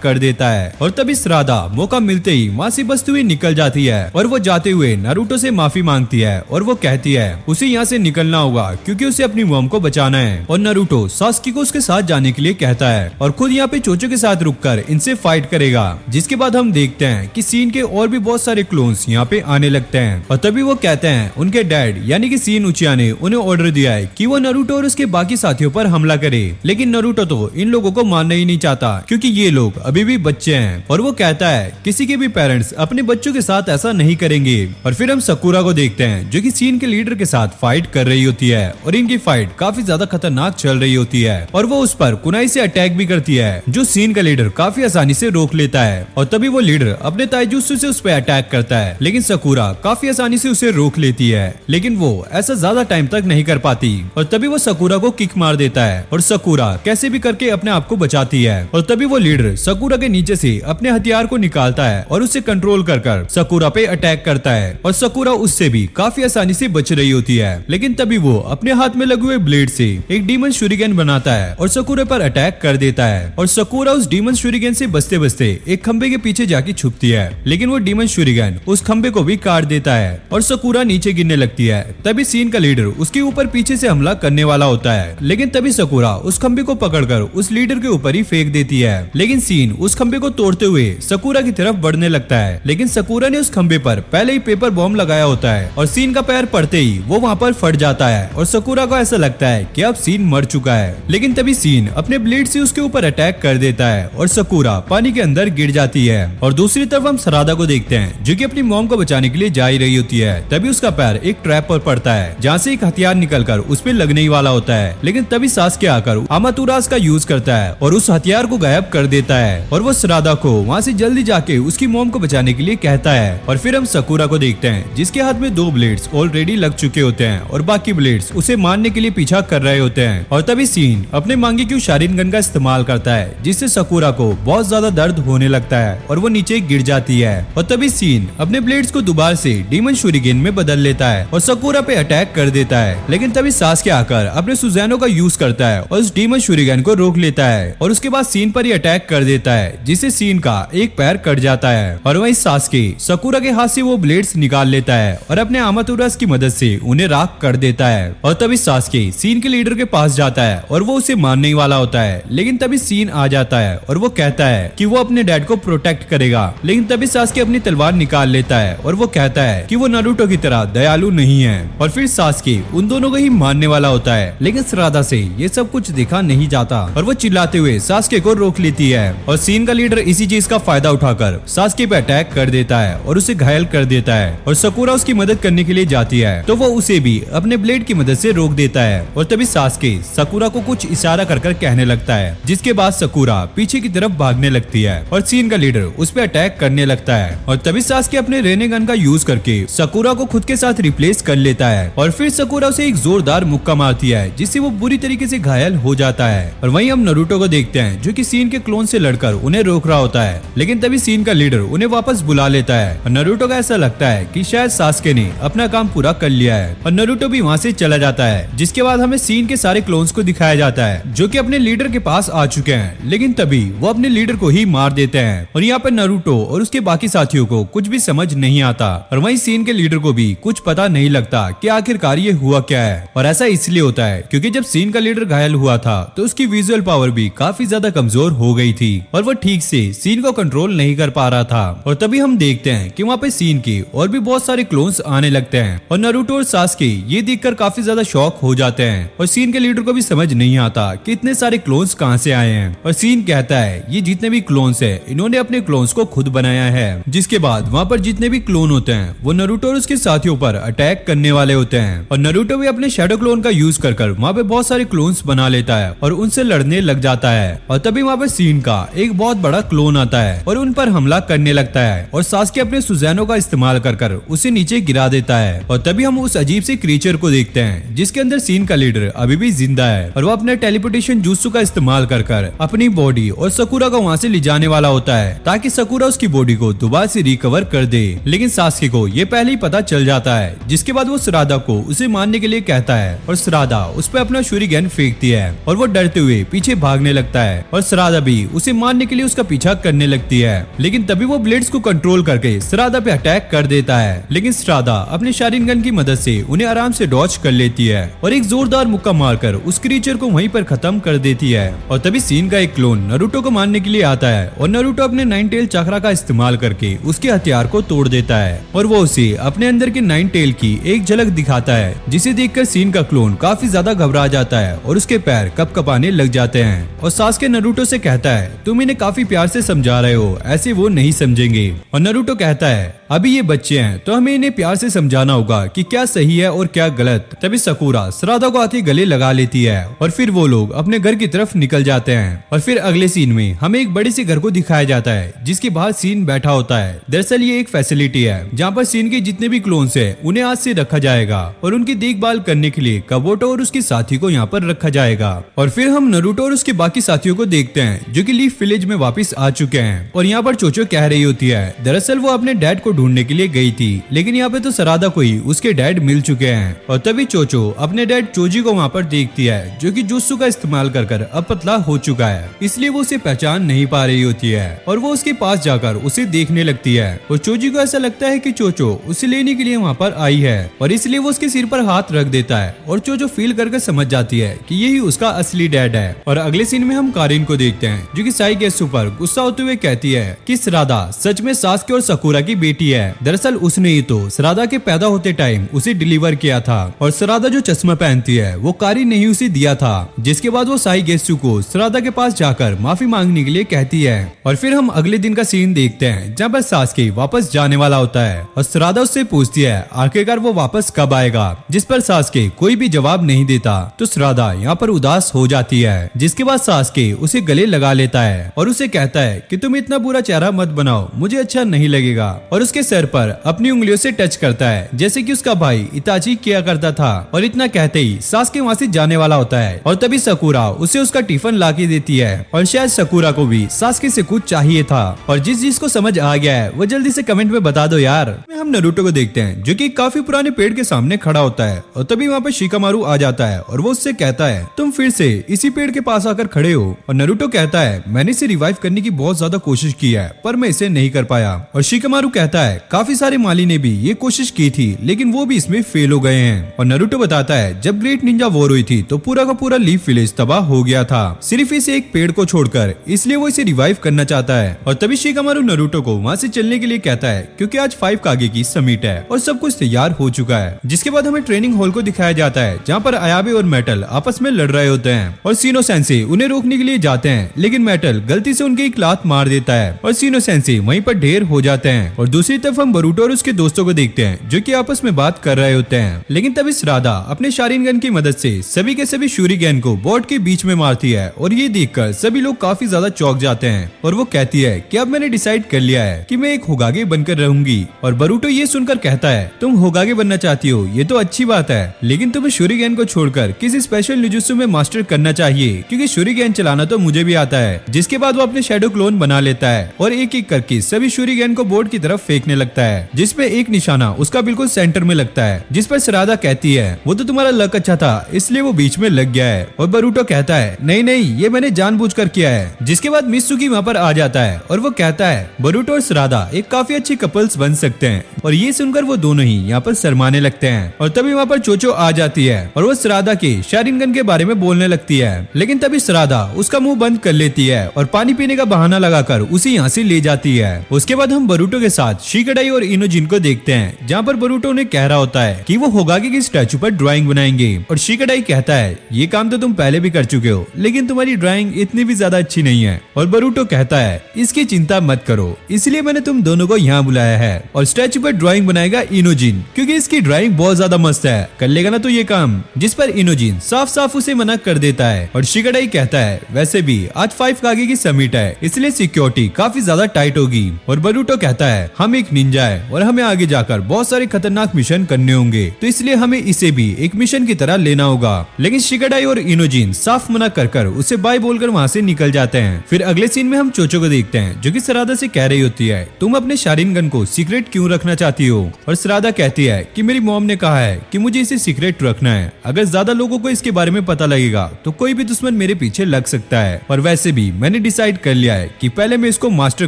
कर देता है और तभी श्राद्धा मौका मिलते ही वहां से बचते हुए निकल जाती है और वो जाते हुए नारुतो से माफी मांगती है और वो कहती है उसे यहाँ से निकलना होगा क्योंकि उसे अपनी मॉम को बचाना है और नारुतो सास्की को उसके साथ जाने के लिए कहता है और खुद यहाँ पे चोचो के साथ रुककर इनसे फाइट करेगा। जिसके बाद हम देखते हैं कि सीन के और भी बहुत सारे क्लोन्स यहाँ पे आने लगते हैं और तभी वो कहते हैं उनके डैड यानी कि सीन उचिया ने उन्हें ऑर्डर दिया है कि वो नारुतो और उसके बाकी साथियों पर हमला करे, लेकिन नारुतो तो इन लोगों को मारना ही नहीं चाहता क्योंकि ये लोग अभी भी बच्चे हैं और वो कहता है किसी के भी पेरेंट्स अपने बच्चों के साथ ऐसा नहीं करेंगे। और फिर हम सकुरा को देखते हैं जो कि सीन के लीडर के साथ फाइट कर रही होती है और इनकी फाइट काफी ज्यादा खतरनाक चल रही होती है और वो उस पर कुनाई से अटैक भी करती है जो सीन का लीडर काफी आसानी से रोक लेता है और तभी वो लीडर अपने ताइजुत्सु से उस पर अटैक करता है, लेकिन सकुरा काफी आसानी से उसे रोक लेती है, लेकिन वो ऐसा ज्यादा टाइम तक नहीं कर पाती और तभी वो सकुरा को किक मार देता है और सकुरा कैसे भी करके अपने आप को बचाती है और तभी वो लीडर सकुरा के नीचे से अपने हथियार को निकालता है और उसे कंट्रोल कर सकुरा पे अटैक करता है और सकुरा उससे भी काफी आसानी से बच रही होती है, लेकिन तभी वो अपने हाथ में लगे हुए ब्लेड से एक डीमन शूरिगन बनाता है और सकुरा पर अटैक कर देता है और सकुरा उस डीमन शूरिगन से बचते बचते एक खंबे के पीछे जाके छुपती है, लेकिन वो डीमन शूरिगन उस खंबे को भी काट देता है और सकुरा नीचे गिरने लगती है। तभी सीन का लीडर उसके ऊपर पीछे से हमला करने वाला होता है, लेकिन तभी सकुरा उस खंबे को पकड़कर उस लीडर के ऊपर ही फेंक देती है, लेकिन सीन उस खंबे को तोड़ते हुए सकुरा की तरफ बढ़ने लगता है, लेकिन सकुरा ने उस खंबे पर पहले ही पेपर बॉम्ब लगाया होता है और सीन का पैर पड़ते ही वो वहाँ पर फट जाता है और सकुरा को ऐसा लगता है कि अब सीन मर चुका है, लेकिन तभी सीन अपने ब्लेड से उसके ऊपर अटैक कर देता है और सकुरा पानी के अंदर गिर जाती है। और दूसरी तरफ हम श्राद्धा को देखते हैं जो कि अपनी मॉम को बचाने के लिए जा ही रही होती है, तभी उसका पैर एक ट्रैप पर पड़ता है जहाँ से एक हथियार निकलकर उस पर लगने ही वाला होता है, लेकिन तभी सास्के आकर अमातुरास का यूज करता है और उस हथियार को गायब कर देता है और वो श्राद्धा को वहाँ से जल्दी जाके उसकी मॉम को बचाने के लिए कहता है। और फिर हम सकुरा को देखते हैं जिसके हाथ में 2 ब्लेड्स ऑलरेडी लग चुके होते हैं और बाकी ब्लेड्स उसे मारने के लिए पीछा कर रहे होते हैं और तभी सीन अपने मांगे की शारिनगन का इस्तेमाल करता है जिससे सकुरा को बहुत ज्यादा दर्द होने लगता है और वो नीचे गिर जाती है और तभी सीन अपने ब्लेड्स को दोबारा से डीमन शूरिगन में बदल लेता है और सकुरा पे अटैक कर देता है, लेकिन तभी सास्के आकर अपने सुज़ानो का यूज करता है और उस डीमन शूरिगन को रोक लेता है और उसके बाद सीन पर ही अटैक कर देता है जिससे सीन का एक पैर कट जाता है और वहीं सास्के सकुरा के हाथ से वो ब्लेड्स निकाल लेता है और अपने अमातुरास की मदद से उन्हें राख कर देता है और तभी सास्के सीन के लीडर के पास जाता है और वो उसे मारने ही वाला होता है, लेकिन तभी सीन आ जाता है और वो कहता है कि वो अपने डैड को प्रोटेक्ट करेगा, लेकिन तभी सास्के अपनी तलवार निकाल लेता है और वो कहता है कि वो नारुतो की तरह दयालु नहीं है और फिर सास्के उन दोनों को ही मारने वाला होता है, लेकिन श्राद्धा से ये सब कुछ देखा नहीं जाता और वो चिल्लाते हुए सास्के को रोक लेती है और सीन का लीडर इसी चीज का फायदा उठाकर सास्के पे अटैक कर देता है और उसे घायल कर देता है और सकुरा उसकी मदद करने के लिए जाती है तो वो उसे भी अपने ब्लेड की मदद से रोक देता है और तभी सास्के सकुरा को कुछ इशारा कर कहने लगता है, जिसके बाद सकुरा पीछे की तरफ भागने लगती है और सीन का लीडर उस पर अटैक करने लगता है और तभी सास्के अपने रेने गन का यूज करके सकुरा को खुद के साथ रिप्लेस कर लेता है और फिर सकुरा उसे एक जोरदार मुक्का मारती है जिससे वो बुरी तरीके से घायल हो जाता है। और वहीं हम नारुतो को देखते हैं जो कि सीन के क्लोन से लड़कर उन्हें रोक रहा होता है, लेकिन तभी सीन का लीडर उन्हें वापस बुला लेता है और नारुतो का ऐसा लगता है कि शायद सास्के ने अपना काम पूरा कर लिया है और नारुतो भी वहाँ से चला जाता है। जिसके बाद हमें सीन के सारे क्लोन्स को दिखाया जाता है जो कि अपने लीडर के पास आ चुके हैं, लेकिन तभी वो अपने लीडर को ही मार देते हैं और यहाँ पर नारुतो और उसके बाकी साथियों को कुछ भी समझ नहीं आता और वहीं सीन के लीडर को भी कुछ पता नहीं लगता कि आखिरकार ये हुआ क्या है। और ऐसा इसलिए होता है क्योंकि जब सीन का लीडर घायल हुआ था तो उसकी विजुअल पावर भी काफी ज्यादा कमजोर हो गई थी और वो ठीक से सीन को कंट्रोल नहीं कर पा रहा था। और तभी हम देखते हैं कि वहाँ पे सीन के और भी बहुत सारे क्लोन्स आने लगते हैं और नारुतो और सास्के ये देखकर काफी ज्यादा शॉक हो जाते हैं और सीन के लीडर को भी समझ नहीं आता कि इतने सारे क्लोन्स कहाँ से आए हैं और सीन कहता है ये जितने भी क्लोन्स है इन्होंने अपने क्लोन्स को खुद बनाया है। जिसके बाद वहाँ पर जितने भी क्लोन होते हैं वो नारुतो और उसके साथियों पर अटैक करने वाले होते हैं और नारुतो भी अपने शैडो क्लोन का यूज कर वहाँ पे बहुत सारे क्लोन्स बना लेता है और उनसे लड़ने लग जाता है और तभी वहाँ पे सीन का एक बहुत बड़ा क्लोन आता है और उन पर हमला करने लगता है और सास्के अपने सुज़ानो का इस्तेमाल कर उसे नीचे गिरा देता है और तभी हम उस अजीब से क्रीचर को देखते हैं जिसके अंदर सीन का लीडर अभी भी जिंदा है और वो अपने टेलीपोर्टेशन जुत्सु का इस्तेमाल कर अपनी बॉडी और सकुरा को वहाँ से ले जाने वाला होता है ताकि सकुरा उसकी बॉडी को दोबारा से रिकवर कर दे। लेकिन सास्के को ये पहले ही पता चल जाता है, जिसके बाद वो सरादा को उसे मारने के लिए कहता है और सरादा उस पर अपना शूरिगन फेंकती है और वो डरते हुए पीछे भागने लगता है और सरादा भी उसे मारने के लिए उसका पीछा करने लगती है। लेकिन तभी वो ब्लेड्स को कंट्रोल करके सरादा पे अटैक कर देता है। लेकिन सरादा अपने शारिंगन की मदद से उन्हें आराम से डॉज कर लेती है और एक जोरदार मुक्का मारकर उस क्रीचर को वहीं पर खत्म कर देती है। और तभी सीन का एक क्लोन नारुतो को मारने के लिए आता है और नारुतो अपने 9 टेल चक्रा का इस्तेमाल करके उसके हथियार को तोड़ देता है और वो उसे अपने अंदर के 9 टेल की एक झलक दिखाता है, जिसे देखकर सीन का क्लोन काफी ज्यादा घबरा जाता है और उसके पैर कपकपाने लग जाते हैं। और सास्के नारुतो से कहता है, तुम इन्हें काफी प्यार से समझा रहे हो, ऐसे वो नहीं समझेंगे। और नारुतो कहता है, अभी ये बच्चे हैं तो हमें इन्हें प्यार से समझाना होगा कि क्या सही है और क्या गलत। तभी सकुरा सरादा को आके गले लगा लेती है और फिर वो लोग अपने घर की तरफ निकल जाते हैं। और फिर अगले सीन में हमें एक बड़े से घर को दिखाया जाता है, जिसके बाहर सीन बैठा होता है। दरअसल ये एक फैसिलिटी है जहाँ पर सीन के जितने भी क्लोन्स हैं उन्हें आज से रखा जाएगा और उनकी देखभाल करने के लिए काबोटो और उसके साथी को यहाँ पर रखा जाएगा। और फिर हम नारुतो और उसके बाकी साथियों को देखते हैं जो कि लीफ विलेज में वापस आ चुके हैं। और यहाँ पर चोचो कह रही होती है, दरअसल वो अपने डैड को ढूंढने के लिए गई थी, लेकिन यहाँ पे तो सरादा को ही उसके डैड मिल चुके हैं। और तभी चोचो अपने डैड चोजी को वहाँ पर देखती है, जो कि जुत्सु का इस्तेमाल कर अब पतला हो चुका है, इसलिए वो उसे पहचान नहीं पा रही होती है और वो उसके पास जाकर उसे देखने लगती है। और चोजी को ऐसा लगता है कि चोचो उसे लेने के लिए वहाँ पर आई है और इसलिए वो उसके सिर पर हाथ रख देता है और चोचो फील करके समझ जाती है कि यही उसका असली डैड है। और अगले सीन में हम कारिन को देखते हैं, जो कि साइगेत्सु पर गुस्सा होते हुए कहती है कि सरादा सच में सास्के और सकुरा की बेटी है। दरअसल उसने ही तो सरादा के पैदा होते टाइम उसे डिलीवर किया था और सरादा जो चश्मा पहनती है वो कारिन ने ही उसे दिया था। जिसके बाद वो साइगेत्सु को सरादा के पास जाकर माफी मांगने के लिए कहती है। और फिर हम अगले दिन का सीन देखते हैं जहाँ पर सास्के वापस जाने वाला होता है और सरादा उससे पूछती है आखिरकार वो वापस कब आएगा, जिस पर सास्के कोई भी जवाब नहीं देता। तो सरादा यहाँ पर उदास हो जाती है, जिसके बाद सास्के उसे गले लगा लेता है और उसे कहता है कि तुम इतना बुरा चेहरा मत बनाओ, मुझे अच्छा नहीं लगेगा। और उसके सर पर अपनी उंगलियों से टच करता है, जैसे कि उसका भाई इताची किया करता था। और इतना कहते ही सास्के वहाँ से जाने वाला होता है और तभी सकुरा उसे उसका टिफिन ला के देती है। और शायद सकुरा को भी सास्के से कुछ चाहिए था। और जिस को समझ आ गया है वो जल्दी से कमेंट में बता दो यार। हम नारुतो को देखते हैं जो कि काफी पुराने पेड़ के सामने खड़ा होता है और तभी वहाँ पे शिकामारू आ जाता है और वो उससे कहता है तुम फिर से इसी पेड़ के पास आकर खड़े हो। और नारुतो कहता है मैंने इसे रिवाइव करने की बहुत ज्यादा कोशिश की है पर मैं इसे नहीं कर पाया। और शिकामारू कहता है काफी सारे माली ने भी ये कोशिश की थी लेकिन वो भी इसमें फेल हो गए हैं। और नारुतो बताता है जब ग्रेट निंजा वॉर हुई थी तो पूरा का पूरा लीफ विलेज तबाह हो गया था, सिर्फ इस एक पेड़ को छोड़कर, इसलिए वो इसे रिवाइव करना चाहता है। और तभी शिकामारू नारुतो को वहाँ से चलने के लिए कहता है क्योंकि आज 5 कागे की समिट है और सब कुछ तैयार हो चुका है। जिसके बाद हमें ट्रेनिंग हॉल को दिखाया जाता है जहाँ पर अयाबे और मेटल आपस में लड़ रहे होते हैं और सीनो सेंसे उन्हें रोकने के लिए जाते हैं, लेकिन मेटल गलती से उनकी एक लात मार देता है और सीनो सेंसे वहीं पर ढेर हो जाते हैं। और दूसरी तरफ हम बरूटो और उसके दोस्तों को देखते हैं जो कि आपस में बात कर रहे होते हैं, लेकिन तभी सरादा अपने शारिनगन की मदद से सभी के सभी शूरिगन को बोर्ड के बीच में मारती है और ये देखकर सभी लोग काफी ज्यादा चौंक जाते हैं। और वो कहती है कि अब मैंने डिसाइड कर लिया है कि मैं एक होगागे बनकर रहूंगी। और बरूटो ये सुनकर कहता है तुम होगागे बनना चाहती हो, ये तो अच्छी बात है, लेकिन तुम्हें शूरिगन को छोड़कर किसी स्पेशल निजुत्सु में मास्टर करना चाहिए क्योंकि शूरिगन चलाना तो मुझे भी आता है। जिसके बाद वो अपने शैडो क्लोन बना लेता है और एक एक करके सभी शूरिगन को बोर्ड की तरफ फेंकने लगता है, जिसपे एक निशाना उसका बिल्कुल सेंटर में लगता है। जिस पर सरादा कहती है वो तो तुम्हारा लक अच्छा था इसलिए वो बीच में लग गया है। और बरूटो कहता है नहीं नहीं ये मैंने जानबूझकर किया है। जिसके बाद मित्सुकी वहाँ पर आ जाता है और वो कहता है बरूटो और सरादा एक काफी अच्छे कपल्स बन सकते हैं। और ये सुनकर वो दोनों ही यहाँ पर शर्माने लगते हैं। और तभी वहाँ पर चोचो आ जाती है और वो सरादा के शारिनगन के बारे में बोलने लगती है, लेकिन तभी सरादा उसका मुंह बंद कर लेती है और पानी पीने का बहाना लगाकर उसे यहाँ से ले जाती है। उसके बाद हम बरूटो के साथ शिकडाई और इनोजिन को देखते हैं जहाँ पर बरूटो ने कह रहा होता है कि वो होगागे की स्टैचू पर ड्राइंग बनाएंगे और शिकडाई कहता है ये काम तो तुम पहले भी कर चुके हो लेकिन तुम्हारी ड्राइंग इतनी भी ज्यादा अच्छी नहीं है। और बरूटो कहता है इसकी चिंता मत करो, इसलिए मैंने तुम दोनों को यहाँ बुलाया है। और स्टैचू पर ड्राइंग बनाएगा इनोजिन क्योंकि इसकी ड्राइंग बहुत ज्यादा मस्त है, कर लेगा ना तो ये काम। जिस पर इनोजिन साफ साफ उसे मना कर देता है और शिकडाई कहता है वैसे भी आज 5 कागे की समिट है इसलिए सिक्योरिटी काफी ज्यादा टाइट होगी। और बरूटो कहता है हम एक निंजा है और हमें आगे जाकर बहुत सारे खतरनाक मिशन करने होंगे, तो इसलिए हमें इसे भी एक मिशन की तरह लेना होगा। लेकिन शिकाडाई और इनोजिन साफ मना कर उसे बाय बोलकर वहाँ से निकल जाते हैं। फिर अगले सीन में हम चोचो को देखते हैं जो कि सरादा से कह रही होती है, तुम अपने शारिनगन को सीक्रेट क्यों रखना चाहती हो? और सरादा कहती है कि मेरी मॉम ने कहा है कि मुझे इसे सीक्रेट रखना है, अगर ज्यादा लोगों को इसके बारे में पता लगेगा तो कोई भी दुश्मन मेरे पीछे लग सकता है। और वैसे भी मैंने डिसाइड कर लिया है कि पहले मैं इसको मास्टर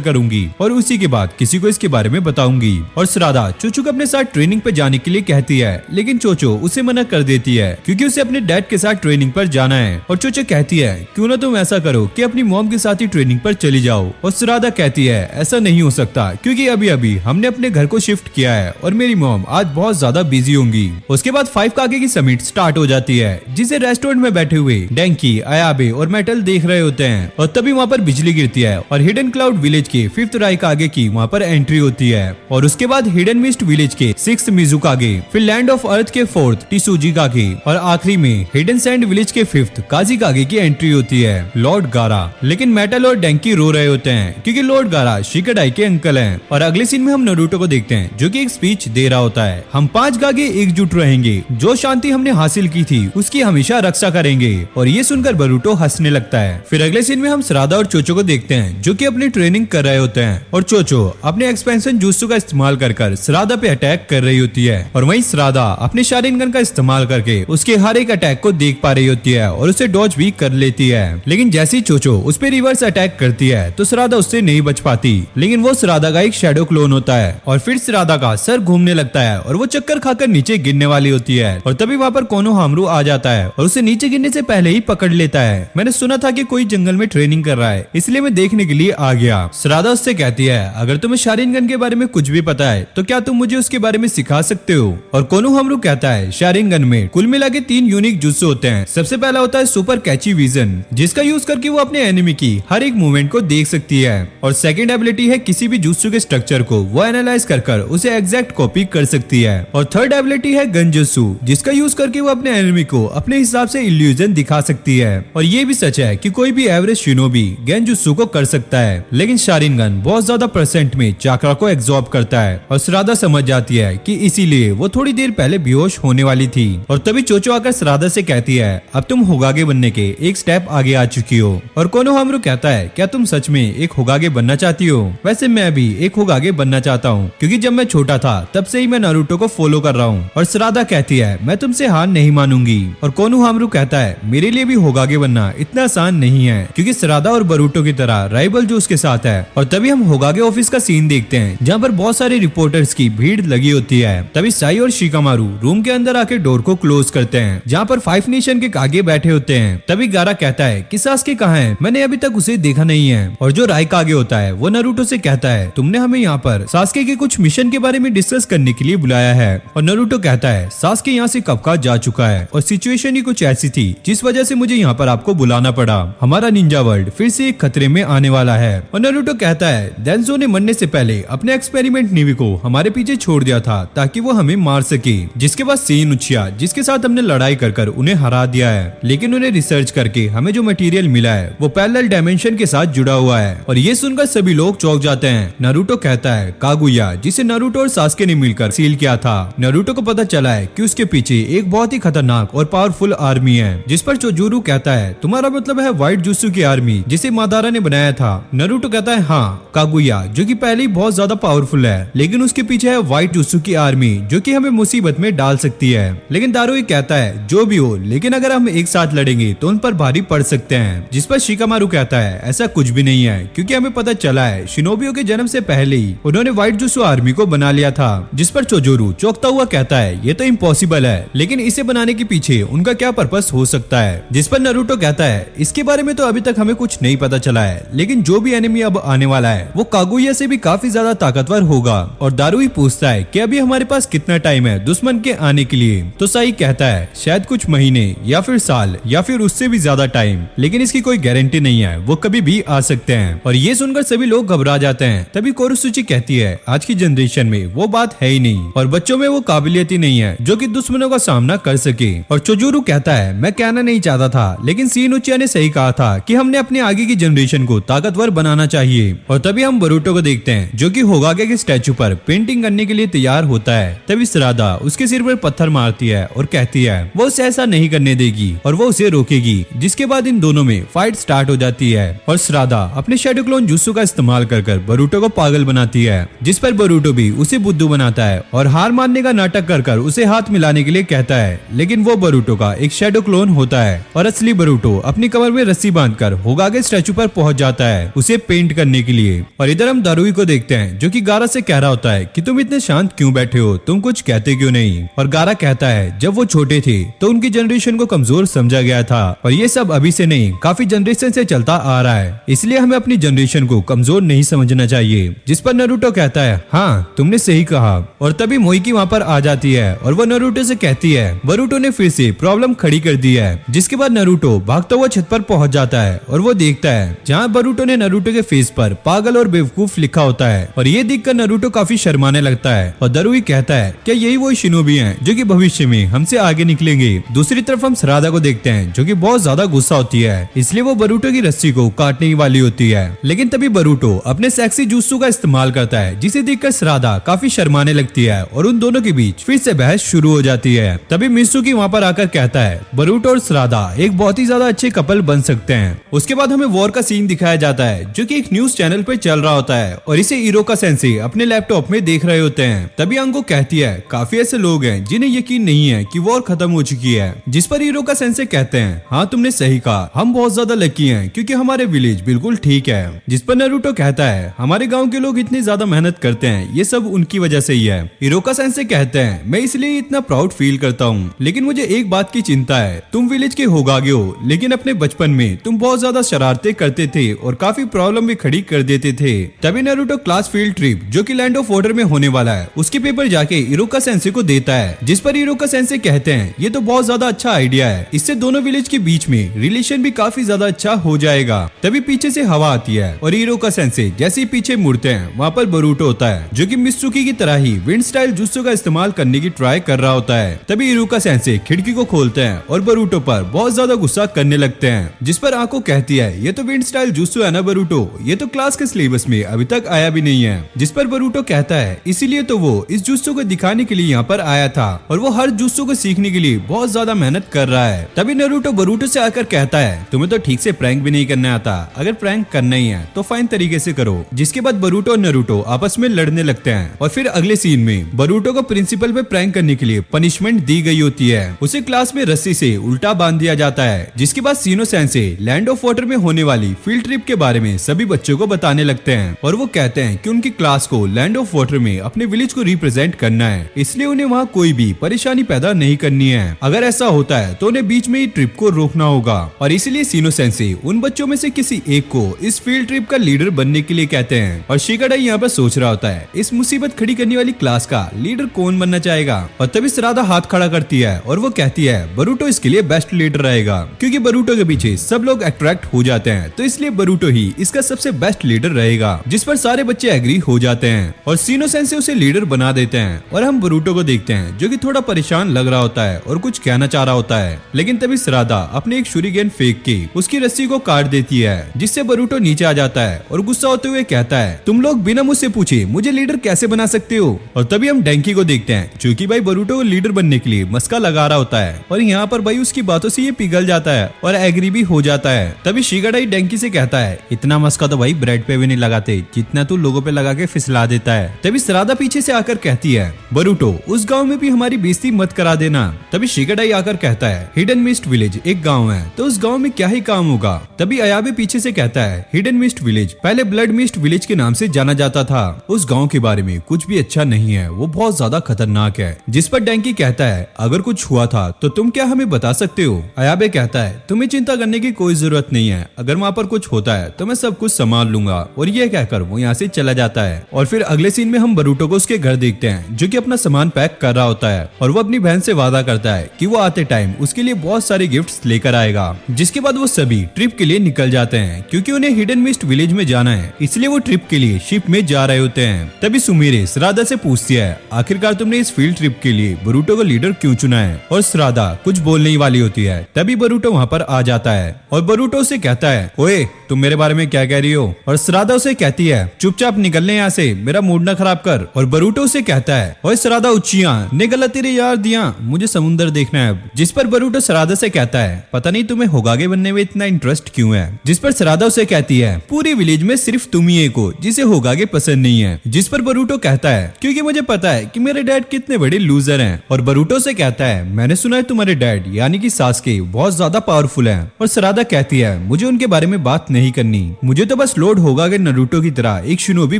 करूंगी और उसी के बाद किसी को इसके बारे में बताऊंगी। और सरादा चोचो को अपने साथ ट्रेनिंग पर जाने के लिए कहती है, लेकिन चोचो उसे मना कर देती है क्योंकि उसे अपने डैड के साथ ट्रेनिंग पर जाना है। और चोचो कहती है, क्यों ना तुम ऐसा करो कि अपनी मॉम के साथ ही ट्रेनिंग पर चली जाओ। और सरादा कहती है, ऐसा नहीं हो सकता क्योंकि अभी अभी हमने अपने घर को शिफ्ट किया है और मेरी मॉम आज बहुत ज्यादा बिजी होंगी। उसके बाद 5 कागे की समिट स्टार्ट हो जाती है जिसे रेस्टोरेंट में बैठे हुए डेंकी, अयाबे और मेटल देख रहे होते हैं। और तभी वहाँ पर बिजली गिरती है और हिडन क्लाउड विलेज के 5th राइकागे की वहाँ पर एंट्री होती है। और उसके बाद हिडन मिस्ट विलेज के 6th मिजुकागे, फिर लैंड ऑफ अर्थ के 4th टिसुजी कागे और आखिरी में हिडन सैंड विलेज के 5th काजी कागे की एंट्री होती है, लॉर्ड गारा। लेकिन मेटल और डेंकी रो रहे होते हैं क्योंकि लॉर्ड गारा शिकाडाई के अंकल हैं। और अगले सीन में हम नारुतो को देखते हैं जो कि एक स्पीच दे रहा होता है, हम 5 कागे एकजुट रहेंगे, जो शांति हमने हासिल की थी उसकी हमेशा रक्षा करेंगे। और ये सुनकर बरूटो हंसने लगता है। फिर अगले सीन में हम सरादा और चोचो को देखते हैं जो कि अपनी ट्रेनिंग कर रहे होते हैं और चोचो अपने एक्सपेंशन जुत्सु का इस्तेमाल कर सरादा पे अटैक कर रही होती है। और वहीं सरादा अपने शारिनगन का इस्तेमाल करके उसके हर एक अटैक को देख पा रही होती है और उसे डॉज भी कर लेती है। लेकिन जैसे ही चोचो उस पे रिवर्स अटैक करती है तो सरादा उससे नहीं बच पाती, लेकिन वो सरादा का एक शैडो क्लोन होता है। और फिर सरादा का सर घूमने लगता है और वो चक्कर खाकर नीचे गिरने वाली होती है। और तभी वहाँ पर कोनोहामारू आ जाता है और उसे नीचे गिरने से पहले ही पकड़ लेता है। मैंने सुना था कि कोई जंगल में ट्रेनिंग कर रहा है, इसलिए मैं देखने के लिए आ गया। सरादा उससे कहती है, अगर तुम्हें शारिनगन के बारे में कुछ भी पता है तो क्या तुम मुझे उसके बारे में सिखा सकते हो? और कोनोहामारू कहता है, शारिनगन में कुल मिला के 3 यूनिक जुत्सु होते हैं। सबसे पहला होता है सुपर कैची विजन, जिसका यूज करके वो अपने एनिमी की हर एक मूवमेंट को देख सकती है। और सेकंड एबिलिटी है किसी भी जुत्सु के स्ट्रक्चर को वो एनालाइज कर उसे एग्जैक्ट कॉपी कर सकती है। और थर्ड एबिलिटी है गंजुत्सु, जिसका यूज करके वो अपने एनिमी को अपने हिसाब से इल्यूजन दिखा सकती है। और ये भी सच है कि कोई भी एवरेज शिनोबी गेंजुत्सु को कर सकता है, लेकिन शारिनगन बहुत ज्यादा परसेंट में चाक्रा को एब्जॉर्ब करता है। और सरादा समझ जाती है कि इसीलिए वो थोड़ी देर पहले बेहोश होने वाली थी। और तभी चोचो आकर सरादा से कहती है, अब तुम होगागे बनने के एक स्टेप आगे आ चुकी हो। और कोनोहामारू कहता है, क्या तुम सच में एक होगागे बनना चाहती हो? वैसे मैं भी एक होगागे बनना चाहता हूँ क्योंकि जब मैं छोटा था तब से ही मैं नारुतो को फॉलो कर रहा हूँ। और सरादा कहती है, मैं तुमसे हार नहीं मानूंगी। और कोनोहामारू कहता है, मेरे लिए भी होगागे बनना इतना आसान नहीं है क्योंकि सरादा और बरूटो की तरह राइवल जो उसके साथ है। और तभी हम होगागे ऑफिस का सीन देखते हैं जहाँ पर बहुत सारे रिपोर्टर्स की भीड़ लगी होती है। तभी साई और शिकामारू रूम के अंदर आके डोर को क्लोज करते हैं जहाँ पर 5 नेशन के कागे बैठे होते हैं। तभी गारा कहता है कि सास्के कहाँ है? मैंने अभी तक उसे देखा नहीं है। और जो राइकागे होता है वो नारुतो से कहता है, तुमने हमें यहाँ पर सास्के के कुछ मिशन के बारे में डिस्कस करने के लिए बुलाया है। और नारुतो कहता है, सास्के यहाँ से कब का जा चुका है और सिचुएशन ही कुछ ऐसी थी जिस वजह से मुझे यहाँ पर आपको बुलाना पड़ा। हमारा निंजा वर्ल्ड फिर से एक खतरे में आने वाला है। और नारुतो कहता है, डेंजो ने मरने से पहले अपने एक्सपेरिमेंट नीवी को हमारे पीछे छोड़ दिया था ताकि वो हमें मार सके। जिसके बाद सेन उचिया, जिसके साथ हमने लड़ाई कर उन्हें हरा दिया है, लेकिन उन्हें रिसर्च करके हमें जो मटेरियल मिला है वो पैरेलल डायमेंशन के साथ जुड़ा हुआ है। और ये सुनकर सभी लोग चौंक जाते हैं। नारुतो कहता है, कागुया, जिसे नारुतो और सास्के ने मिलकर सील किया था। नारुतो को पता चला है कि उसके पीछे एक बहुत ही खतरनाक और पावरफुल आर्मी है। जिस पर चोजोरू कहता है, तुम्हारा मतलब है व्हाइट जुत्सु की आर्मी जिसे मादारा ने बनाया था? नारुतो कहता है, हाँ, कागुया, जो कि पहले ही बहुत ज्यादा पावरफुल है, लेकिन उसके पीछे है व्हाइट जुत्सु की आर्मी जो कि हमें मुसीबत में डाल सकती है। लेकिन दारुई कहता है, जो भी हो, लेकिन अगर हम एक साथ लड़ेंगे तो उन पर भारी पड़ सकते हैं। जिस पर शिकामारू कहता है, ऐसा कुछ भी नहीं है क्योंकि हमें पता चला है शिनोबियों के जन्म से पहले ही उन्होंने व्हाइट जुत्सु आर्मी को बना लिया था। जिस पर चोजोरू चौंकता हुआ कहता है, ये तो इम्पॉसिबल है, लेकिन इसे बनाने के पीछे उनका क्या पर्पस हो सकता है? जिस पर नारुतो कहता है, इसके बारे में तो अभी तक हमें कुछ नहीं पता चला है, लेकिन जो भी एनिमी अब आने वाला है वो कागुया से भी काफी ज्यादा ताकतवर होगा। और दारुई पूछता है कि अभी हमारे पास कितना टाइम है दुश्मन के आने के लिए? तो साई कहता है, शायद कुछ महीने या फिर साल या फिर उससे भी ज्यादा टाइम, लेकिन इसकी कोई गारंटी नहीं है, वो कभी भी आ सकते हैं। और ये सुनकर सभी लोग घबरा जाते हैं। तभी कोरोसुची कहती है, आज की जनरेशन में वो बात है ही नहीं और बच्चों में वो काबिलियत ही नहीं है जो कि दुश्मनों का सामना कर सके। और चोजोरू कहता है, मैं कहना नहीं चाहता था, लेकिन सीन उचिया ने सही कहा था कि हमने अपने आगे की जनरेशन को ताकतवर बनाना चाहिए। और तभी हम बरूटो को देखते हैं जो कि होगागे के स्टैचू पर पेंटिंग करने के लिए तैयार होता है तभी श्राद्धा उसके सिर पर पत्थर मारती है और कहती है वो उसे ऐसा नहीं करने देगी और वो उसे रोकेगी। जिसके बाद इन दोनों में फाइट स्टार्ट हो जाती है और श्राद्धा अपने शैडो क्लोन जुत्सु का इस्तेमाल कर बरूटो को पागल बनाती है, जिस पर बरूटो भी उसे बुद्धू बनाता है और हार मानने का नाटक कर उसे हाथ मिलाने के लिए कहता है। लेकिन वो बरूटो का एक शैडो क्लोन होता है और असली बरूटो अपनी कमर में रस्सी बांधकर होगागे स्टैचू पर पहुंच जाता है उसे पेंट करने के लिए। और इधर हम दारुई को देखते हैं जो कि गारा से कह रहा होता है कि तुम इतने शांत क्यों बैठे हो, तुम कुछ कहते क्यों नहीं। और गारा कहता है जब वो छोटे थे तो उनकी जनरेशन को कमजोर समझा गया था और ये सब अभी से नहीं काफी जनरेशन से चलता आ रहा है, इसलिए हमें अपनी जनरेशन को कमजोर नहीं समझना चाहिए। जिस पर नारुतो कहता है हाँ तुमने सही कहा। और तभी मोइकी वहाँ पर आ जाती है और वो नारुतो से कहती है बरूटो ने फिर से प्रॉब्लम खड़ी कर दी है। जिसके बाद नारुतो भागता हुआ छत पर पहुंच जाता है और वो देखता है जहाँ बरूटो ने नारुतो के फेस पर पागल और बेवकूफ लिखा होता है और ये देखकर नारुतो काफी शर्माने लगता है। और दारुई कहता है क्या यही वो शिनोबी हैं जो कि भविष्य में हमसे आगे निकलेंगे। दूसरी तरफ हम श्राद्धा को देखते हैं जो कि बहुत ज्यादा गुस्सा होती है, इसलिए वो बरूटो की रस्सी को काटने वाली होती है। लेकिन तभी बरूटो अपने सेक्सी जुत्सु का इस्तेमाल करता है जिसे देखकर श्राद्धा काफी शर्माने लगती है और उन दोनों के बीच फिर से बहस शुरू हो जाती है। तभी मित्सुकी वहाँ पर आकर कहता है बरूटो और श्राद्धा एक बहुत ही ज्यादा अच्छे कपल बन सकते हैं। उसके बाद हमें वॉर का सीन दिखाया जाता है जो कि एक न्यूज चैनल पर चल रहा होता है और इसे इरोका सेंसे अपने लैपटॉप में देख रहे होते हैं। तभी अंको कहती है काफी ऐसे लोग हैं जिन्हें यकीन नहीं है कि वॉर खत्म हो चुकी है। जिस पर इरोका सेंसे कहते हैं हाँ तुमने सही कहा, हम बहुत ज्यादा लकी हैं क्योंकि हमारे विलेज बिल्कुल ठीक है। जिस पर नारुतो कहता है हमारे गांव के लोग इतनी ज्यादा मेहनत करते हैं ये सब उनकी वजह से ही है। इरोका सेंसे कहते हैं मैं इसलिए इतना प्राउड फील करता हूँ, लेकिन मुझे एक बात की चिंता है, तुम विलेज के होगागे हो लेकिन अपने बचपन में तुम बहुत ज्यादा शरारतें करते थे और काफी प्रॉब्लम भी खड़ी कर देते थे। तभी नारुतो क्लास फील्ड ट्रिप जो कि लैंड ऑफ वाटर में होने वाला है उसके पेपर जाके इरोका सेंसे को देता है। जिस पर इरोका सेंसे कहते हैं ये तो बहुत ज्यादा अच्छा आइडिया है, इससे दोनों विलेज के बीच में रिलेशन भी काफी ज्यादा अच्छा हो जाएगा। तभी पीछे से हवा आती है और इरोका सेंसे जैसे ही पीछे मुड़ते हैं वहाँ पर बरूटो होता है जो कि मित्सुकी की तरह ही विंड स्टाइल जुत्सु का इस्तेमाल करने की ट्राई कर रहा होता है। तभी इरोका सेंसे खिड़की को खोलते हैं और बरूटो पर बहुत ज्यादा गुस्सा करने लगते हैं। जिस पर आंको कहती है ये तो विंड स्टाइल जुत्सु है ना बरूटो, ये तो क्लास के सिलेबस में अभी तक आया भी नहीं है। जिस पर बरूटो कहता है इसीलिए तो वो इस जुत्सु को दिखाने के लिए यहाँ पर आया था और वो हर जुत्सु को सीखने के लिए बहुत ज्यादा मेहनत कर रहा है। तभी नारुतो बरूटो से आकर कहता है तुम्हें तो ठीक से प्रैंक भी नहीं करना आता, अगर प्रैंक करना ही है तो फाइन तरीके से करो। जिसके बाद बरूटो और नारुतो आपस में लड़ने लगते हैं और फिर अगले सीन में बरूटो को प्रिंसिपल पे प्रैंक करने के लिए पनिशमेंट दी गई होती है, उसे क्लास में रस्सी से उल्टा बांध दिया जाता है। जिसके बाद सीनो सेंसे लैंड ऑफ वाटर में होने वाली फील्ड ट्रिप के बारे में सभी बच्चों को बताने लगते हैं और वो कहते हैं कि उनकी क्लास को लैंड ऑफ वाटर में अपने विलेज को रिप्रेजेंट करना है, इसलिए उन्हें वहाँ कोई भी परेशानी पैदा नहीं करनी है। अगर ऐसा होता है तो उन्हें बीच में ही ट्रिप को रोकना होगा और इसीलिए सीनो सेंसे उन बच्चों में से किसी एक को इस फील्ड ट्रिप का लीडर बनने के लिए कहते हैं। और शिकाडाई यहाँ पर सोच रहा होता है इस मुसीबत खड़ी करने वाली क्लास का लीडर कौन बनना चाहेगा। और तभी श्राद्धा हाथ खड़ा करती है और वो कहती है बरूटो इसके लिए बेस्ट लीडर रहेगा, क्योंकि बरूटो के पीछे सब लोग अट्रैक्ट हो जाते हैं तो इसलिए बरूटो ही इसका सबसे बेस्ट लीडर रहेगा। जिस पर सारे बच्चे एग्री हो जाते हैं और सीनो सेंसे उसे लीडर बना देते हैं। और हम बरूटो को देखते हैं जो कि थोड़ा परेशान लग रहा होता है और कुछ कहना चाह रहा होता है, लेकिन तभी श्राद्धा अपने एक शूरिगेन फेंक के उसकी रस्सी को काट देती है, जिससे बरूटो नीचे आ जाता है और गुस्सा होते हुए कहता है तुम लोग बिना मुझसे पूछे मुझे लीडर कैसे बना सकते हो। और तभी हम डेंकी को देखते हैं जो कि भाई बरूटो को लीडर बनने के लिए मस्का लगा रहा होता है और यहाँ पर भाई उसकी बातों से ये पिघल जाता है और एग्री भी हो जाता है। तभी शिकाडाई डेंकी से कहता है इतना मस्का तो भाई ब्रेड पे भी नहीं लगाते जितना तू लोगों पे लगा के फिसला देता है। तभी श्राद्धा पीछे से आकर कहती है बरूटो उस गांव में भी हमारी बेइज्जती मत करा देना। तभी शिकाडाई आकर कहता है हिडन मिस्ट विलेज एक गांव है तो उस गांव में क्या ही काम होगा। तभी अयाबे पीछे से कहता है हिडन मिस्ट विलेज पहले ब्लड मिस्ट विलेज के नाम से जाना जाता था, उस गांव के बारे में कुछ भी अच्छा नहीं है, वो बहुत ज्यादा खतरनाक है। जिस पर डेंकी कहता है अगर कुछ हुआ था तो तुम क्या हमें बता सकते हो। अयाबे कहता है तुम्हें चिंता करने की कोई जरूरत नहीं है, अगर वहाँ पर कुछ होता है तो मैं सब कुछ संभाल लूंगा। और ये कहकर वो यहाँ से चला जाता है। और फिर अगले सीन में हम बरूटो को उसके घर देखते हैं जो कि अपना सामान पैक कर रहा होता है और वो अपनी बहन से वादा करता है कि वो आते टाइम उसके लिए बहुत सारे गिफ्ट्स लेकर आएगा। जिसके बाद वो सभी ट्रिप के लिए निकल जाते हैं क्योंकि उन्हें हिडन मिस्ट विलेज में जाना है, इसलिए वो ट्रिप के लिए शिप में जा रहे होते हैं। तभी सुमिरे श्राद्धा से पूछती है आखिरकार तुमने इस फील्ड ट्रिप के लिए बरूटो को लीडर क्यों चुना है। और श्राद्धा कुछ बोलने ही वाली होती है तभी बरूटो वहाँ पर आ जाता है और बरूटो से कहता है ओए तुम मेरे बारे में क्या कह रही हो? और सरादा उसे कहती है चुपचाप निकलने यहाँ से, मेरा मूड न खराब कर। और बरूटो उसे कहता है ओए सरादा उच्चियां निकल तेरे यार दिया, मुझे समुंदर देखना है अब। जिस पर बरूटो सरादा से कहता है पता नहीं तुम्हें होगागे बनने में इतना इंटरेस्ट क्यों है। जिस पर सरादा उसे कहती है पूरी विलेज में सिर्फ तुम ही एक हो जिसे होगागे पसंद नहीं है। जिस पर बरूटो कहता है क्योंकि मुझे पता है कि मेरे डैड कितने बड़े लूजर हैं। और बरूटो से कहता है मैंने सुना है तुम्हारे डैड यानी कि सास्के बहुत ज्यादा पावरफुल हैं। और सरादा कहती है मुझे उनके बारे में बात नहीं करनी, मुझे तो बस लॉर्ड होगागे नारुतो की तरह एक शिनोबी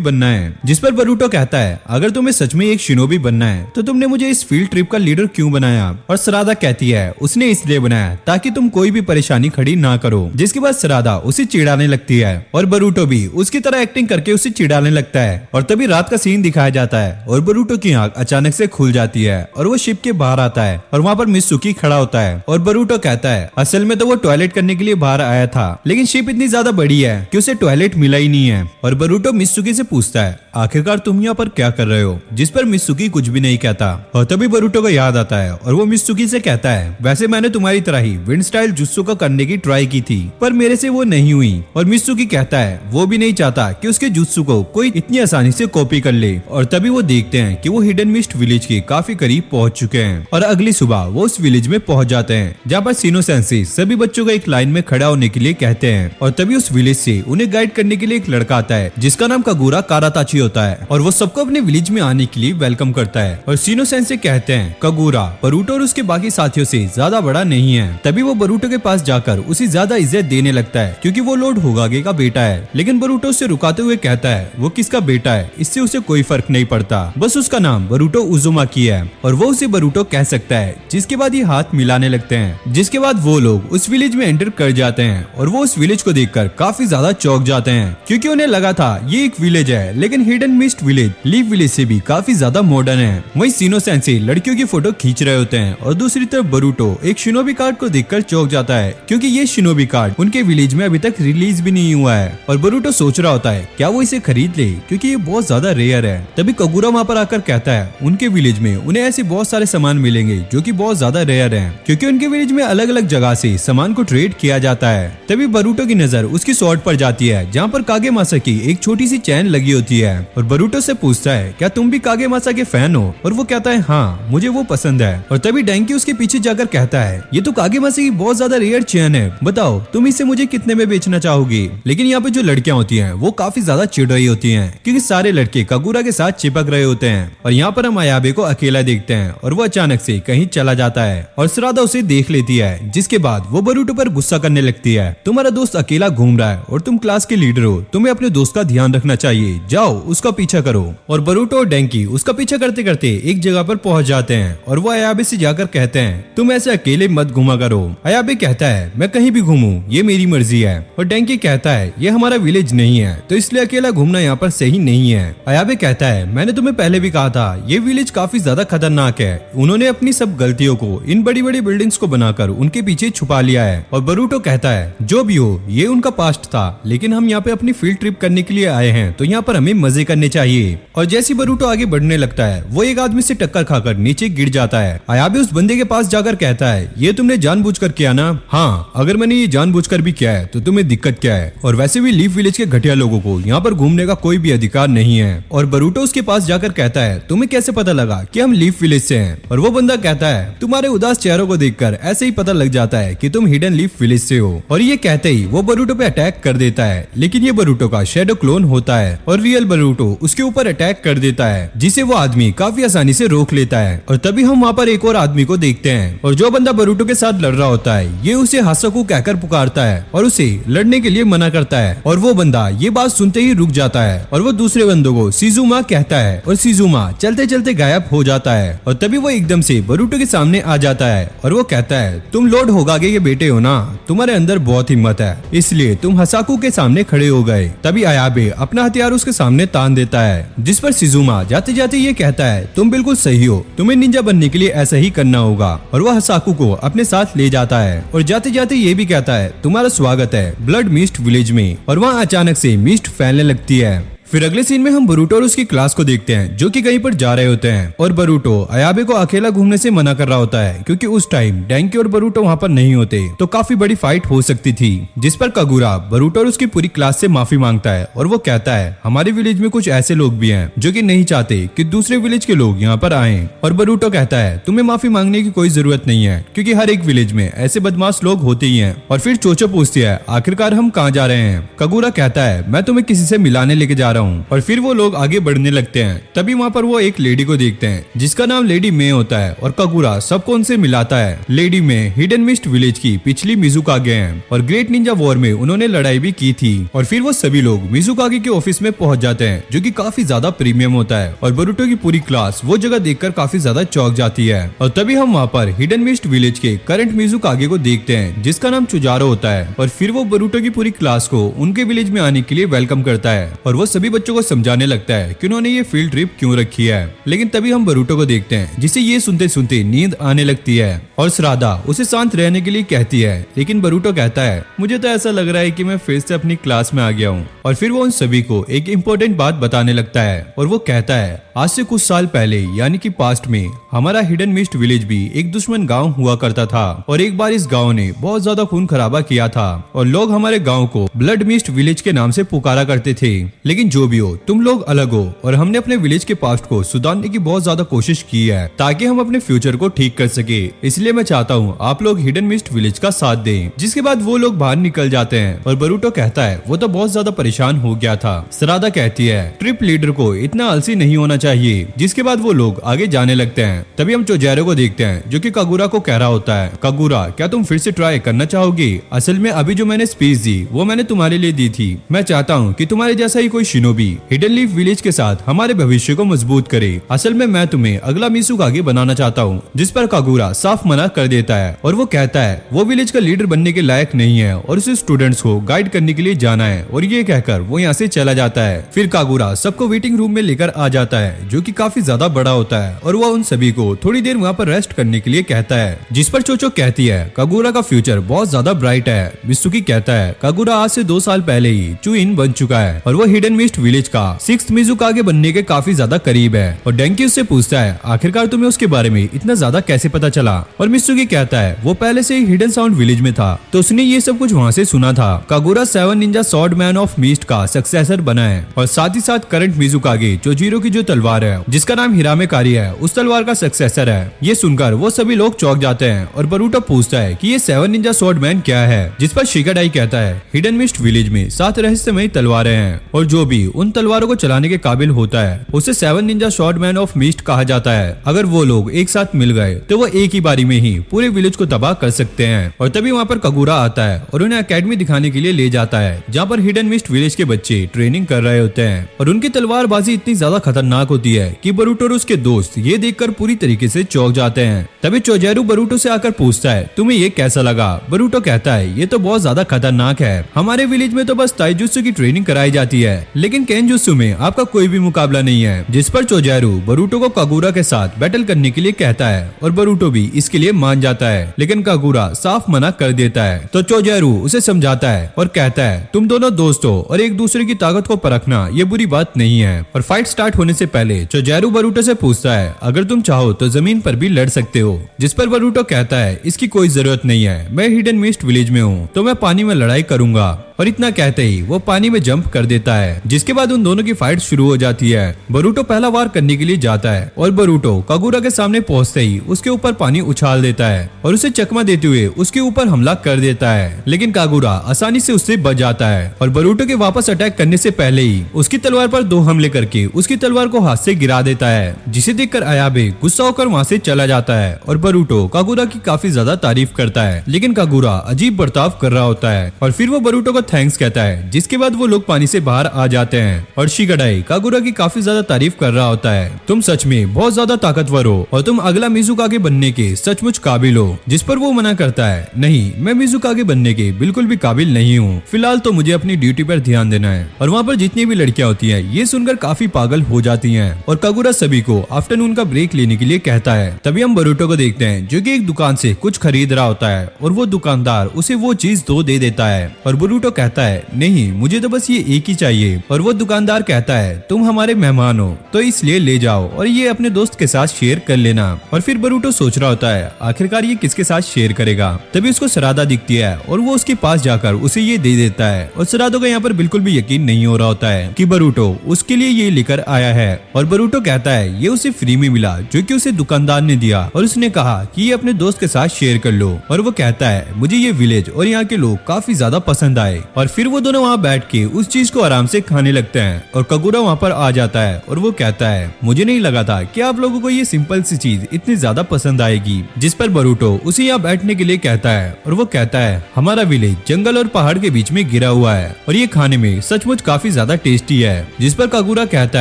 बनना है। जिस पर बरूटो कहता है अगर तुम्हें सच में एक शिनोबी बनना है तो तुमने मुझे इस फील्ड ट्रिप का लीडर क्यों बनाया। और सरादा कहती है उसने इसलिए बनाया ताकि तुम कोई भी परेशानी खड़ी ना करो। जिसके बाद सरादा उसे चिढ़ाने लगती है और बरूटो भी उसकी तरह एक्टिंग करके उसे चिढ़ाने लगता है। और तभी रात का सीन दिखाया जाता है और बरूटो की आंख अचानक से खुल जाती है और वो शिप के बाहर आता है और वहाँ पर मित्सुकी खड़ा होता है। और बरूटो कहता है असल में तो वो टॉयलेट करने के लिए बाहर आया था लेकिन शिप इतनी ज्यादा बड़ी है कि उसे टॉयलेट मिला ही नहीं है। और बरूटो मित्सुकी से पूछता है आखिरकार तुम यहाँ पर क्या कर रहे हो। जिस पर मित्सुकी कुछ भी नहीं कहता। और तभी बरूटो को याद आता है और वो मित्सुकी से कहता है वैसे मैंने तुम्हारी तरह ही विंड स्टाइल जुत्सु को करने की ट्राई की थी पर मेरे से वो नहीं हुई। और मित्सुकी कहता है वो भी नहीं चाहता कि उसके जुत्सु को कोई इतनी आसानी से कॉपी कर ले। और तभी वो देखते हैं कि वो हिडन मिस्ट विलेज के काफी करीब पहुंच चुके हैं। और अगली सुबह वो उस विलेज में पहुंच जाते हैं जहाँ पर सीनो सेंसी सभी बच्चों को एक लाइन में खड़ा होने के लिए कहते हैं। और तभी उस विलेज से उन्हें गाइड करने के लिए एक लड़का आता है जिसका नाम कागुरा काराताची होता है और वो सबको अपने विलेज में आने के लिए वेलकम करता है। और सीनो सेंसी कहते हैं कागुरा बरूटो और उसके बाकी साथियों से ज्यादा बड़ा नहीं है। तभी वो बरूटो के पास जाकर उसे ज्यादा इज्जत देने लगता है क्योंकि वो लॉर्ड होगागे का बेटा है। लेकिन बरूटो उसे रुकाते हुए कहता है वो किसका बेटा है इससे उसे कोई फर्क नहीं पड़ता, बस उसका नाम बरूटो उजुमाकी है और वो उसे बरूटो कह सकता है। जिसके बाद ये हाथ मिलाने लगते हैं। जिसके बाद वो लोग उस विलेज में एंटर कर जाते हैं और वो उस विलेज को देखकर काफी ज्यादा चौंक जाते हैं क्योंकि उन्हें लगा था ये एक विलेज है लेकिन hidden mist village leaf village से भी काफी ज्यादा मॉडर्न है। वहीं सीनो सेंसी लड़कियों की फोटो खींच रहे होते हैं और दूसरी तरफ बरूटो एक शिनोबी कार्ड को देखकर चौंक जाता है क्योंकि ये शिनोबी कार्ड उनके विलेज में अभी तक रिलीज भी नहीं हुआ है। और बरूटो सोच रहा होता है क्या वो इसे खरीद ले क्योंकि ये बहुत ज्यादा रेयर है। तभी कागुरा वहाँ पर आकर कहता है उनके विलेज में उन्हें ऐसे बहुत सारे सामान मिलेंगे जो कि बहुत ज्यादा रेयर हैं क्योंकि उनके विलेज में अलग अलग जगह से सामान को ट्रेड किया जाता है। तभी बरूटो की नजर उसकी शॉर्ट पर जाती है जहाँ पर कागेमासा की एक छोटी सी चैन लगी होती है और बरूटो से पूछता है क्या तुम भी कागेमासा के फैन हो। और वो कहता है हाँ मुझे वो पसंद है। और तभी डैंकी उसके पीछे जाकर कहता है ये तो कागेमासा की बहुत ज्यादा रेयर चैन है, बताओ तुम इसे मुझे कितने में बेचना चाहोगी। लेकिन यहाँ पे जो लड़कियां होती हैं वो काफी ज्यादा चिढ़ रही होती हैं क्योंकि सारे लड़के कागुरा के साथ चिपक रहे होते हैं। और यहाँ पर हम अयाबे को अकेला देखते हैं और वो अचानक से कहीं चला जाता है और सरादा उसे देख लेती है। जिसके बाद वो बरूटो पर गुस्सा करने लगती है तुम्हारा दोस्त अकेला घूम रहा है और तुम क्लास के लीडर हो, तुम्हें अपने दोस्त का ध्यान रखना चाहिए, जाओ उसका पीछा करो। और बरूटो और डैंकी उसका पीछा करते करते एक जगह पर पहुंच जाते हैं और वो अयाबे से जाकर कहते हैं तुम ऐसे अकेले मत घूमा करो। अयाबे कहता है मैं कहीं भी घूमूं ये मेरी मर्जी है। और डैंकी कहता है ये हमारा विलेज नहीं है तो इसलिए अकेला घूमना यहाँ पर सही नहीं है। अयाबे कहता है मैंने तुम्हें पहले भी कहा था ये विलेज काफी ज्यादा खतरनाक है, उन्होंने अपनी सब गलतियों को इन बड़ी बड़ी बिल्डिंग्स को बनाकर उनके पीछे छुपा लिया है। और बरूटो कहता है जो भी हो ये उनका पास्ट था लेकिन हम यहाँ पे अपनी फील्ड ट्रिप करने के लिए आए हैं तो यहाँ पर हमें मजे करने चाहिए। और जैसे बरूटो आगे बढ़ने लगता है वो एक आदमी से टक्कर खाकर नीचे गिर जाता है। अयाबे उस बंदे के पास जाकर कहता है ये तुमने जानबूझकर किया ना। हाँ अगर मैंने ये जानबूझकर भी किया है तो तुम्हें दिक्कत क्या है। और वैसे भी लीफ विलेज के घटिया लोगों को यहाँ पर घूमने का कोई भी अधिकार नहीं है। और बरूटो उसके पास जाकर कहता है तुम्हें कैसे पता लगा कि हम लीफ विलेज से हैं। और वो बंदा कहता है तुम्हारे उदास चेहरों को देखकर ऐसे ही पता लग जाता है कि तुम हिडन लीफ विलेज से हो। और ये कहते ही वो बरूटो पे अटैक कर देता है लेकिन ये बरूटो का शेडो क्लोन होता है और रियल बरूटो उसके ऊपर अटैक कर देता है जिसे वो आदमी काफी आसानी से रोक लेता है। और तभी हम वहाँ पर एक और आदमी को देखते हैं और जो बंदा बरूटो के साथ लड़ रहा होता है ये उसे हासाकू कहकर पुकारता है और उसे लड़ने के लिए मना करता है। और वो बंदा ये बात सुनते ही रुक जाता है और वो दूसरे बंदों को सीजुमा कहता है और सीजुमा चलते चलते गायब हो जाता है। और तभी वो एकदम से बरूटो के सामने आ जाता है और वो कहता है तुम लॉर्ड होगागे के बेटे हो ना, तुम्हारे अंदर बहुत हिम्मत है इसलिए तुम हासाकू के सामने खड़े हो गए। तभी अयाबे अपना हथियार उसके सामने तान देता है जिस पर सीजुमा जाते जाते ये कहता है तुम बिल्कुल सही हो, तुम्हें निंजा बनने के लिए ऐसा ही करना होगा। और वो हासाकू को अपने साथ ले जाता है और जाते जाते ये भी कहता है तुम्हारा स्वागत है ब्लड मिस्ट विलेज में। और वहाँ अचानक से मिस्ट फैलने लगती है फिर अगले सीन में हम बरूटो और उसकी क्लास को देखते हैं जो कि कहीं पर जा रहे होते हैं और बरूटो अयाबे को अकेला घूमने से मना कर रहा होता है क्योंकि उस टाइम डेंकी और बरूटो वहाँ पर नहीं होते तो काफी बड़ी फाइट हो सकती थी, जिस पर कागुरा बरूटो और उसकी पूरी क्लास से माफी मांगता है और वो कहता है हमारे विलेज में कुछ ऐसे लोग भी हैं जो कि नहीं चाहते कि दूसरे विलेज के लोग यहाँ पर आए। और बरूटो कहता है तुम्हें माफी मांगने की कोई जरूरत नहीं है क्योंकि हर एक विलेज में ऐसे बदमाश लोग होते ही हैं। और फिर चोचो पूछती है आखिरकार हम कहाँ जा रहे हैं। कागुरा कहता है मैं तुम्हें किसी से मिलाने लेके जा रहा हूँ। और फिर वो लोग आगे बढ़ने लगते हैं। तभी वहाँ पर वो एक लेडी को देखते हैं जिसका नाम लेडी मे होता है और कागुरा सबको उनसे मिलाता है। लेडी मे हिडन मिस्ट विलेज की पिछली मिजुकागे हैं और ग्रेट निंजा वॉर में उन्होंने लड़ाई भी की थी। और फिर वो सभी लोग मिजुकागे के ऑफिस में पहुंच जाते हैं जो कि काफी ज्यादा प्रीमियम होता है और बरूटो की पूरी क्लास वो जगह देखकर काफी ज्यादा चौंक जाती है। और तभी हम वहाँ पर हिडन मिस्ट विलेज के करंट मिजुकागे को देखते हैं जिसका नाम चुजारो होता है। और फिर वो बरूटो की पूरी क्लास को उनके विलेज में आने के लिए वेलकम करता है और वो सभी बच्चों को समझाने लगता है कि उन्होंने ये फील्ड ट्रिप क्यों रखी है। लेकिन तभी हम बरूटो को देखते हैं जिसे ये सुनते सुनते नींद आने लगती है और श्रादा उसे शांत रहने के लिए कहती है। लेकिन बरूटो कहता है मुझे तो ऐसा लग रहा है कि मैं फिर से अपनी क्लास में आ गया हूँ। और फिर वो उन सभी को एक इम्पोर्टेंट बात बताने लगता है और वो कहता है आज से कुछ साल पहले यानी कि पास्ट में हमारा हिडन मिस्ट विलेज भी एक दुश्मन गांव हुआ करता था और एक बार इस गांव ने बहुत ज्यादा खून खराबा किया था और लोग हमारे गांव को ब्लड मिस्ट विलेज के नाम से पुकारा करते थे। लेकिन जो भी हो तुम लोग अलग हो और हमने अपने विलेज के पास्ट को सुधारने की बहुत ज्यादा कोशिश की है ताकि हम अपने फ्यूचर को ठीक कर सके। इसलिए मैं चाहता हूँ आप लोग हिडन मिस्ट विलेज का साथ दें। जिसके बाद वो लोग बाहर निकल जाते हैं और बरूटो कहता है वो तो बहुत ज्यादा परेशान हो गया था। श्रादा कहती है ट्रिप लीडर को इतना आलसी नहीं होना चाहिए। जिसके बाद वो लोग आगे जाने लगते हैं। तभी हम चोजैरो को देखते हैं जो कि कागुरा को कह रहा होता है कागुरा क्या तुम फिर से ट्राई करना चाहोगे? असल में अभी जो मैंने स्पीच दी वो मैंने तुम्हारे लिए दी थी। मैं चाहता हूँ कि तुम्हारे जैसा ही कोई शिनोबी हिडन लीफ विलेज के साथ हमारे भविष्य को मजबूत करे। असल में मैं तुम्हें अगला मिसुकागे बनाना चाहता हूँ। जिस पर कागुरा साफ मना कर देता है और वो कहता है वो विलेज का लीडर बनने के लायक नहीं है और उसे स्टूडेंट्स को गाइड करने के लिए जाना है। और ये कहकर वो यहाँ से चला जाता है। फिर कागुरा सबको वेटिंग रूम में लेकर आ जाता है जो कि काफी ज्यादा बड़ा होता है और वह उन सभी को थोड़ी देर वहाँ पर रेस्ट करने के लिए कहता है। जिस पर चोचो कहती है कागुरा का फ्यूचर बहुत ज्यादा ब्राइट है। मित्सुकी कहता है कागुरा आज से 2 साल पहले ही चुइन बन चुका है और वो हिडन मिस्ट विलेज का 6th मिजुकागे बनने के काफी ज्यादा करीब है। और डेंकी उससे पूछता है आखिरकार तुम्हें उसके बारे में इतना ज्यादा कैसे पता चला? और मित्सुकी कहता है वो पहले से ही हिडन साउंड विलेज में था तो उसने ये सब कुछ वहाँ से सुना था। Kagura 7 Ninja sword man of mist का सक्सेसर बना है और साथ ही साथ करंट मिजुकागे चोजीरो की जो तलवार है जिसका नाम हिरामे कारी है उस तलवार का सक्सेसर है। ये सुनकर वो सभी लोग चौंक जाते हैं और बरूटो पूछता है कि ये 7 निंजा स्वॉर्ड मैन क्या है? जिस पर शिगाडाई कहता है हिडन मिस्ट विलेज में 7 रहस्यमयी तलवारें हैं और जो भी उन तलवारों को चलाने के काबिल होता है उसे 7 Ninja sword man of mist कहा जाता है। अगर वो लोग एक साथ मिल गए तो वो एक ही बारी में ही पूरे विलेज को तबाह कर सकते हैं। और तभी वहाँ पर कागुरा आता है और उन्हें अकेडमी दिखाने के लिए ले जाता है जहाँ पर हिडन मिस्ट विलेज के बच्चे ट्रेनिंग कर रहे होते हैं और उनकी तलवारबाजी इतनी ज्यादा खतरनाक होती है कि बरूटो और उसके दोस्त ये देखकर पूरी तरीके से चौंक जाते हैं। तभी चोजैरो बरूटो से आकर पूछता है तुम्हें ये कैसा लगा? बरूटो कहता है ये तो बहुत ज्यादा खतरनाक है। हमारे विलेज में तो बस ताइजुत्सु की ट्रेनिंग कराई जाती है लेकिन केनजुत्सु में आपका कोई भी मुकाबला नहीं है। जिस पर चोजैरो बरूटो को कागुरा के साथ बैटल करने के लिए कहता है और बरूटो भी इसके लिए मान जाता है लेकिन कागुरा साफ मना कर देता है। तो चोजैरो उसे समझाता है और कहता है तुम दोनों दोस्त हो और एक दूसरे की ताकत को परखना ये बुरी बात नहीं है। और फाइट स्टार्ट होने से पहले चोजैरो बरूटो से पूछता है अगर तुम चाहो तो जमीन पर भी लड़ सकते हो। जिस पर बरूटो कहता है इसकी कोई जरूरत नहीं है, मैं हिडन मिस्ट विलेज में हूँ तो मैं पानी में लड़ाई करूंगा। और इतना कहते ही वो पानी में जंप कर देता है जिसके बाद उन दोनों की फाइट शुरू हो जाती है। बरूटो पहला वार करने के लिए जाता है और बरूटो कागुरा के सामने पहुंचते ही उसके ऊपर पानी उछाल देता है और उसे चकमा देते हुए उसके ऊपर हमला कर देता है। लेकिन कागुरा आसानी से उससे बच जाता है और बरूटो के वापस अटैक करने से पहले ही उसकी तलवार पर 2 हमले करके उसकी तलवार को हाथ से गिरा देता है जिसे देखकर अयाबे गुस्सा होकर वहाँ से चला जाता है और बरूटो कागुरा की काफी ज्यादा तारीफ करता है लेकिन कागुरा अजीब बर्ताव कर रहा होता है और फिर वो बरूटो को थैंक्स कहता है। जिसके बाद वो लोग पानी से बाहर आ जाते हैं और शिगाडाई कागुरा की काफी ज्यादा तारीफ कर रहा होता है तुम सच में बहुत ज्यादा ताकतवर हो और तुम अगला मिजुकागे बनने के सचमुच काबिल हो। जिस पर वो मना करता है नहीं, मैं मिजुकागे बनने के बिल्कुल भी काबिल नहीं हूँ, फिलहाल तो मुझे अपनी ड्यूटी पर ध्यान देना है। और वहाँ पर जितनी भी लड़कियां होती हैं ये सुनकर काफी पागल हो जाती है और कागुरा सभी को आफ्टरनून का ब्रेक लेने के लिए कहता है। तभी हम बरूटो को देखते हैं जो कि एक दुकान से कुछ खरीद रहा होता है और वो दुकानदार उसे वो चीज दे देता है और बरूटो कहता है नहीं, मुझे तो बस ये एक ही चाहिए। और वो दुकानदार कहता है तुम हमारे मेहमान हो तो इसलिए ले जाओ और ये अपने दोस्त के साथ शेयर कर लेना। और फिर बरूटो सोच रहा होता है आखिरकार ये किसके साथ शेयर करेगा। तभी उसको सरादा दिखती है और वो उसके पास जाकर उसे ये दे देता है और सरादो को यहाँ पर बिल्कुल भी यकीन नहीं हो रहा होता है कि बरूटो उसके लिए ये लेकर आया है। और बरूटो कहता है ये उसे फ्री में मिला जो कि उसे दुकानदार ने दिया और उसने कहा कि ये अपने दोस्त के साथ शेयर कर लो। और वो कहता है मुझे ये विलेज और यहाँ के लोग काफी ज्यादा पसंद आए। और फिर वो दोनों वहाँ बैठ के उस चीज को आराम से खाने लगते हैं और कागुरा वहाँ पर आ जाता है और वो कहता है मुझे नहीं लगा था कि आप लोगों को ये सिंपल सी चीज इतनी ज्यादा पसंद आएगी। जिस पर बरूटो उसे यहाँ बैठने के लिए कहता है और वो कहता है हमारा विलेज जंगल और पहाड़ के बीच में गिरा हुआ है और ये खाने में सचमुच काफी ज्यादा टेस्टी है। जिस पर कागुरा कहता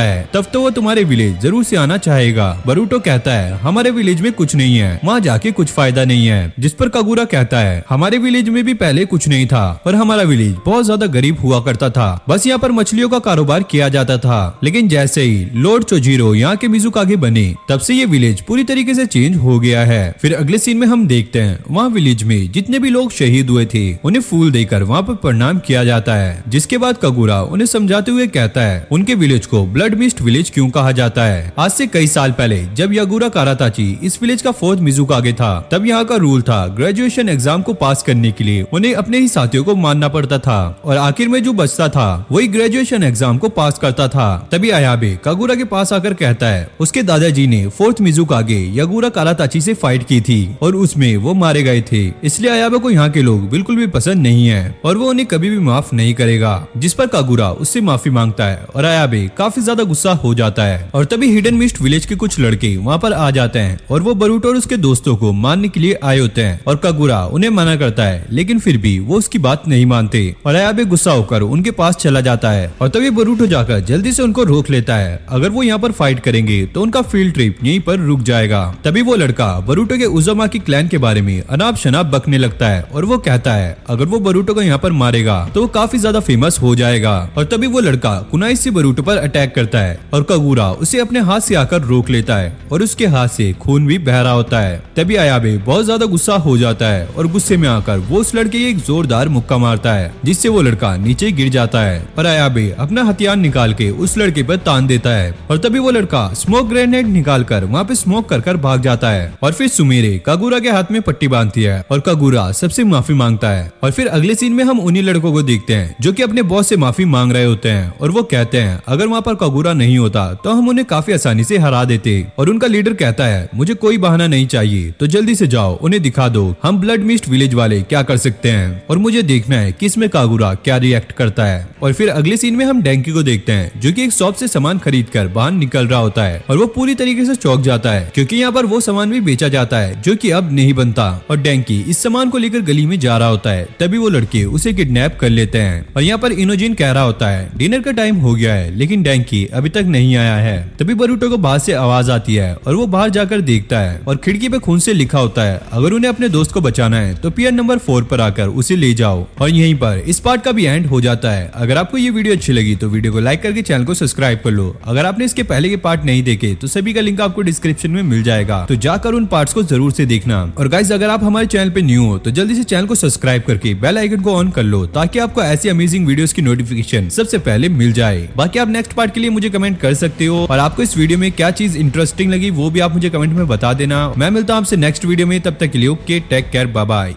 है तब तो वो तुम्हारे विलेज जरूर से आना चाहेगा। बरूटो कहता है हमारे विलेज में कुछ नहीं है, वहाँ जाके कुछ फायदा नहीं है। जिस पर कागुरा कहता है हमारे विलेज में भी पहले कुछ नहीं था और हमारा विलेज बहुत ज्यादा गरीब हुआ करता था, बस यहाँ पर मछलियों का कारोबार किया जाता था। लेकिन जैसे ही लॉर्ड चोजीरो यहाँ के मिजुकागे बने तब से ये विलेज पूरी तरीके से चेंज हो गया है। फिर अगले सीन में हम देखते हैं वहाँ विलेज में जितने भी लोग शहीद हुए थे उन्हें फूल देकर वहाँ पर प्रणाम किया जाता है। जिसके बाद कागुरा उन्हें समझाते हुए कहता है उनके विलेज को ब्लड मिस्ट विलेज क्यों कहा जाता है। आज से कई साल पहले जब यागुरा काराताची इस विलेज का 4th मिजुकागे था तब यहाँ का रूल था ग्रेजुएशन एग्जाम को पास करने के लिए उन्हें अपने ही साथियों को मानना पड़ता था और आखिर में जो बचता था वही ग्रेजुएशन एग्जाम को पास करता था। तभी आयाबे कागुरा के पास आकर कहता है उसके दादाजी ने 4th मिजुकागे यागुरा काराताची से फाइट की थी और उसमें वो मारे गए थे, इसलिए आयाबे को यहाँ के लोग बिल्कुल भी पसंद नहीं है और वो उन्हें कभी भी माफ नहीं करेगा। जिस पर कागुरा उससे माफी मांगता है और आयाबे काफी ज्यादा गुस्सा हो जाता है। और तभी हिडन मिस्ट विलेज के कुछ लड़के वहाँ पर आ जाते हैं और वो बरूटो और उसके दोस्तों को मारने के लिए आए होते हैं और कागुरा उन्हें मना करता है लेकिन फिर भी वो उसकी बात नहीं मानते और आयाबे गुस्सा होकर उनके पास चला जाता है। और तभी बरूटो जाकर जल्दी से उनको रोक लेता है, अगर वो यहाँ पर फाइट करेंगे तो उनका फील्ड ट्रिप यहीं पर रुक जाएगा। तभी वो लड़का बरूटो के उजामा की क्लैन के बारे में अनाप शनाप बकने लगता है और वो कहता है अगर वो बरूटो को यहाँ पर मारेगा तो वो काफी ज्यादा फेमस हो जाएगा। और तभी वो लड़का कुनाई से बरूटो पर अटैक करता है और कागुरा उसे अपने हाथ से आकर रोक लेता है और उसके हाथ से खून भी बह रहा होता है। तभी आयाबे बहुत ज्यादा गुस्सा हो जाता है और गुस्से में आकर वो उस लड़के एक जोरदार मुक्का मारता है जिससे वो लड़का नीचे गिर जाता है और आयाबे अपना हथियार निकाल के उस लड़के पर तान देता है। और तभी वो लड़का स्मोक ग्रेनेड निकाल कर वहाँ पे स्मोक कर भाग जाता है। और फिर सुमेरे कागुरा के हाथ में पट्टी बांधती है और कागुरा सबसे माफी मांगता है। और फिर अगले सीन में हम उन्हीं लड़कों को देखते हैं जो कि अपने बॉस से माफी मांग रहे होते हैं और वो कहते हैं अगर वहाँ पर कागुरा नहीं होता तो हम उन्हें काफी आसानी से हरा देते। और उनका लीडर कहता है मुझे कोई बहाना नहीं चाहिए, तो जल्दी से जाओ उन्हें दिखा दो हम ब्लड मिस्ट विलेज वाले क्या कर सकते हैं और मुझे देखना है कि इसमें कागुरा क्या रिएक्ट करता है। और फिर अगले सीन में हम डैंकी को देखते हैं जो कि एक शॉप से सामान खरीद कर बाहर निकल रहा होता है और वो पूरी तरीके से चौंक जाता है क्योंकि यहाँ पर वो सामान भी बेचा जाता है जो कि अब नहीं बनता। और डैंकी इस सामान को लेकर गली में जा रहा होता है, तभी वो लड़के उसे किडनैप कर लेते हैं। और यहाँ पर इनोजिन कह रहा होता है डिनर का टाइम हो गया है लेकिन डैंकी अभी तक नहीं आया है। तभी बरूटो को बाहर से आवाज आती है और वो बाहर जाकर देखता है और खिड़की पे खून से लिखा होता है अगर उन्हें अपने दोस्त को बचाना है तो पियर नंबर 4 पर आकर उसे ले जाओ। और यहीं पर इस पार्ट का भी एंड हो जाता है। अगर आपको ये वीडियो अच्छी लगी तो वीडियो को लाइक करके चैनल को सब्सक्राइब कर लो। अगर आपने इसके पहले के पार्ट नहीं देखे तो सभी का लिंक आपको डिस्क्रिप्शन में मिल जाएगा, तो जाकर उन पार्ट्स को जरूर से देखना। और गाइस अगर आप हमारे चैनल पे न्यू हो तो जल्दी से चैनल को सब्सक्राइब करके बेल आइकन को ऑन कर लो ताकि आपको ऐसी अमेजिंग वीडियोस की नोटिफिकेशन सबसे पहले मिल जाए। बाकी आप नेक्स्ट पार्ट के लिए मुझे कमेंट कर सकते हो और आपको इस वीडियो में क्या चीज इंटरेस्टिंग लगी वो भी आप मुझे कमेंट में बता देना। मैं मिलता हूँ आपसे नेक्स्ट वीडियो में, तब तक के लिए okay take care bye bye.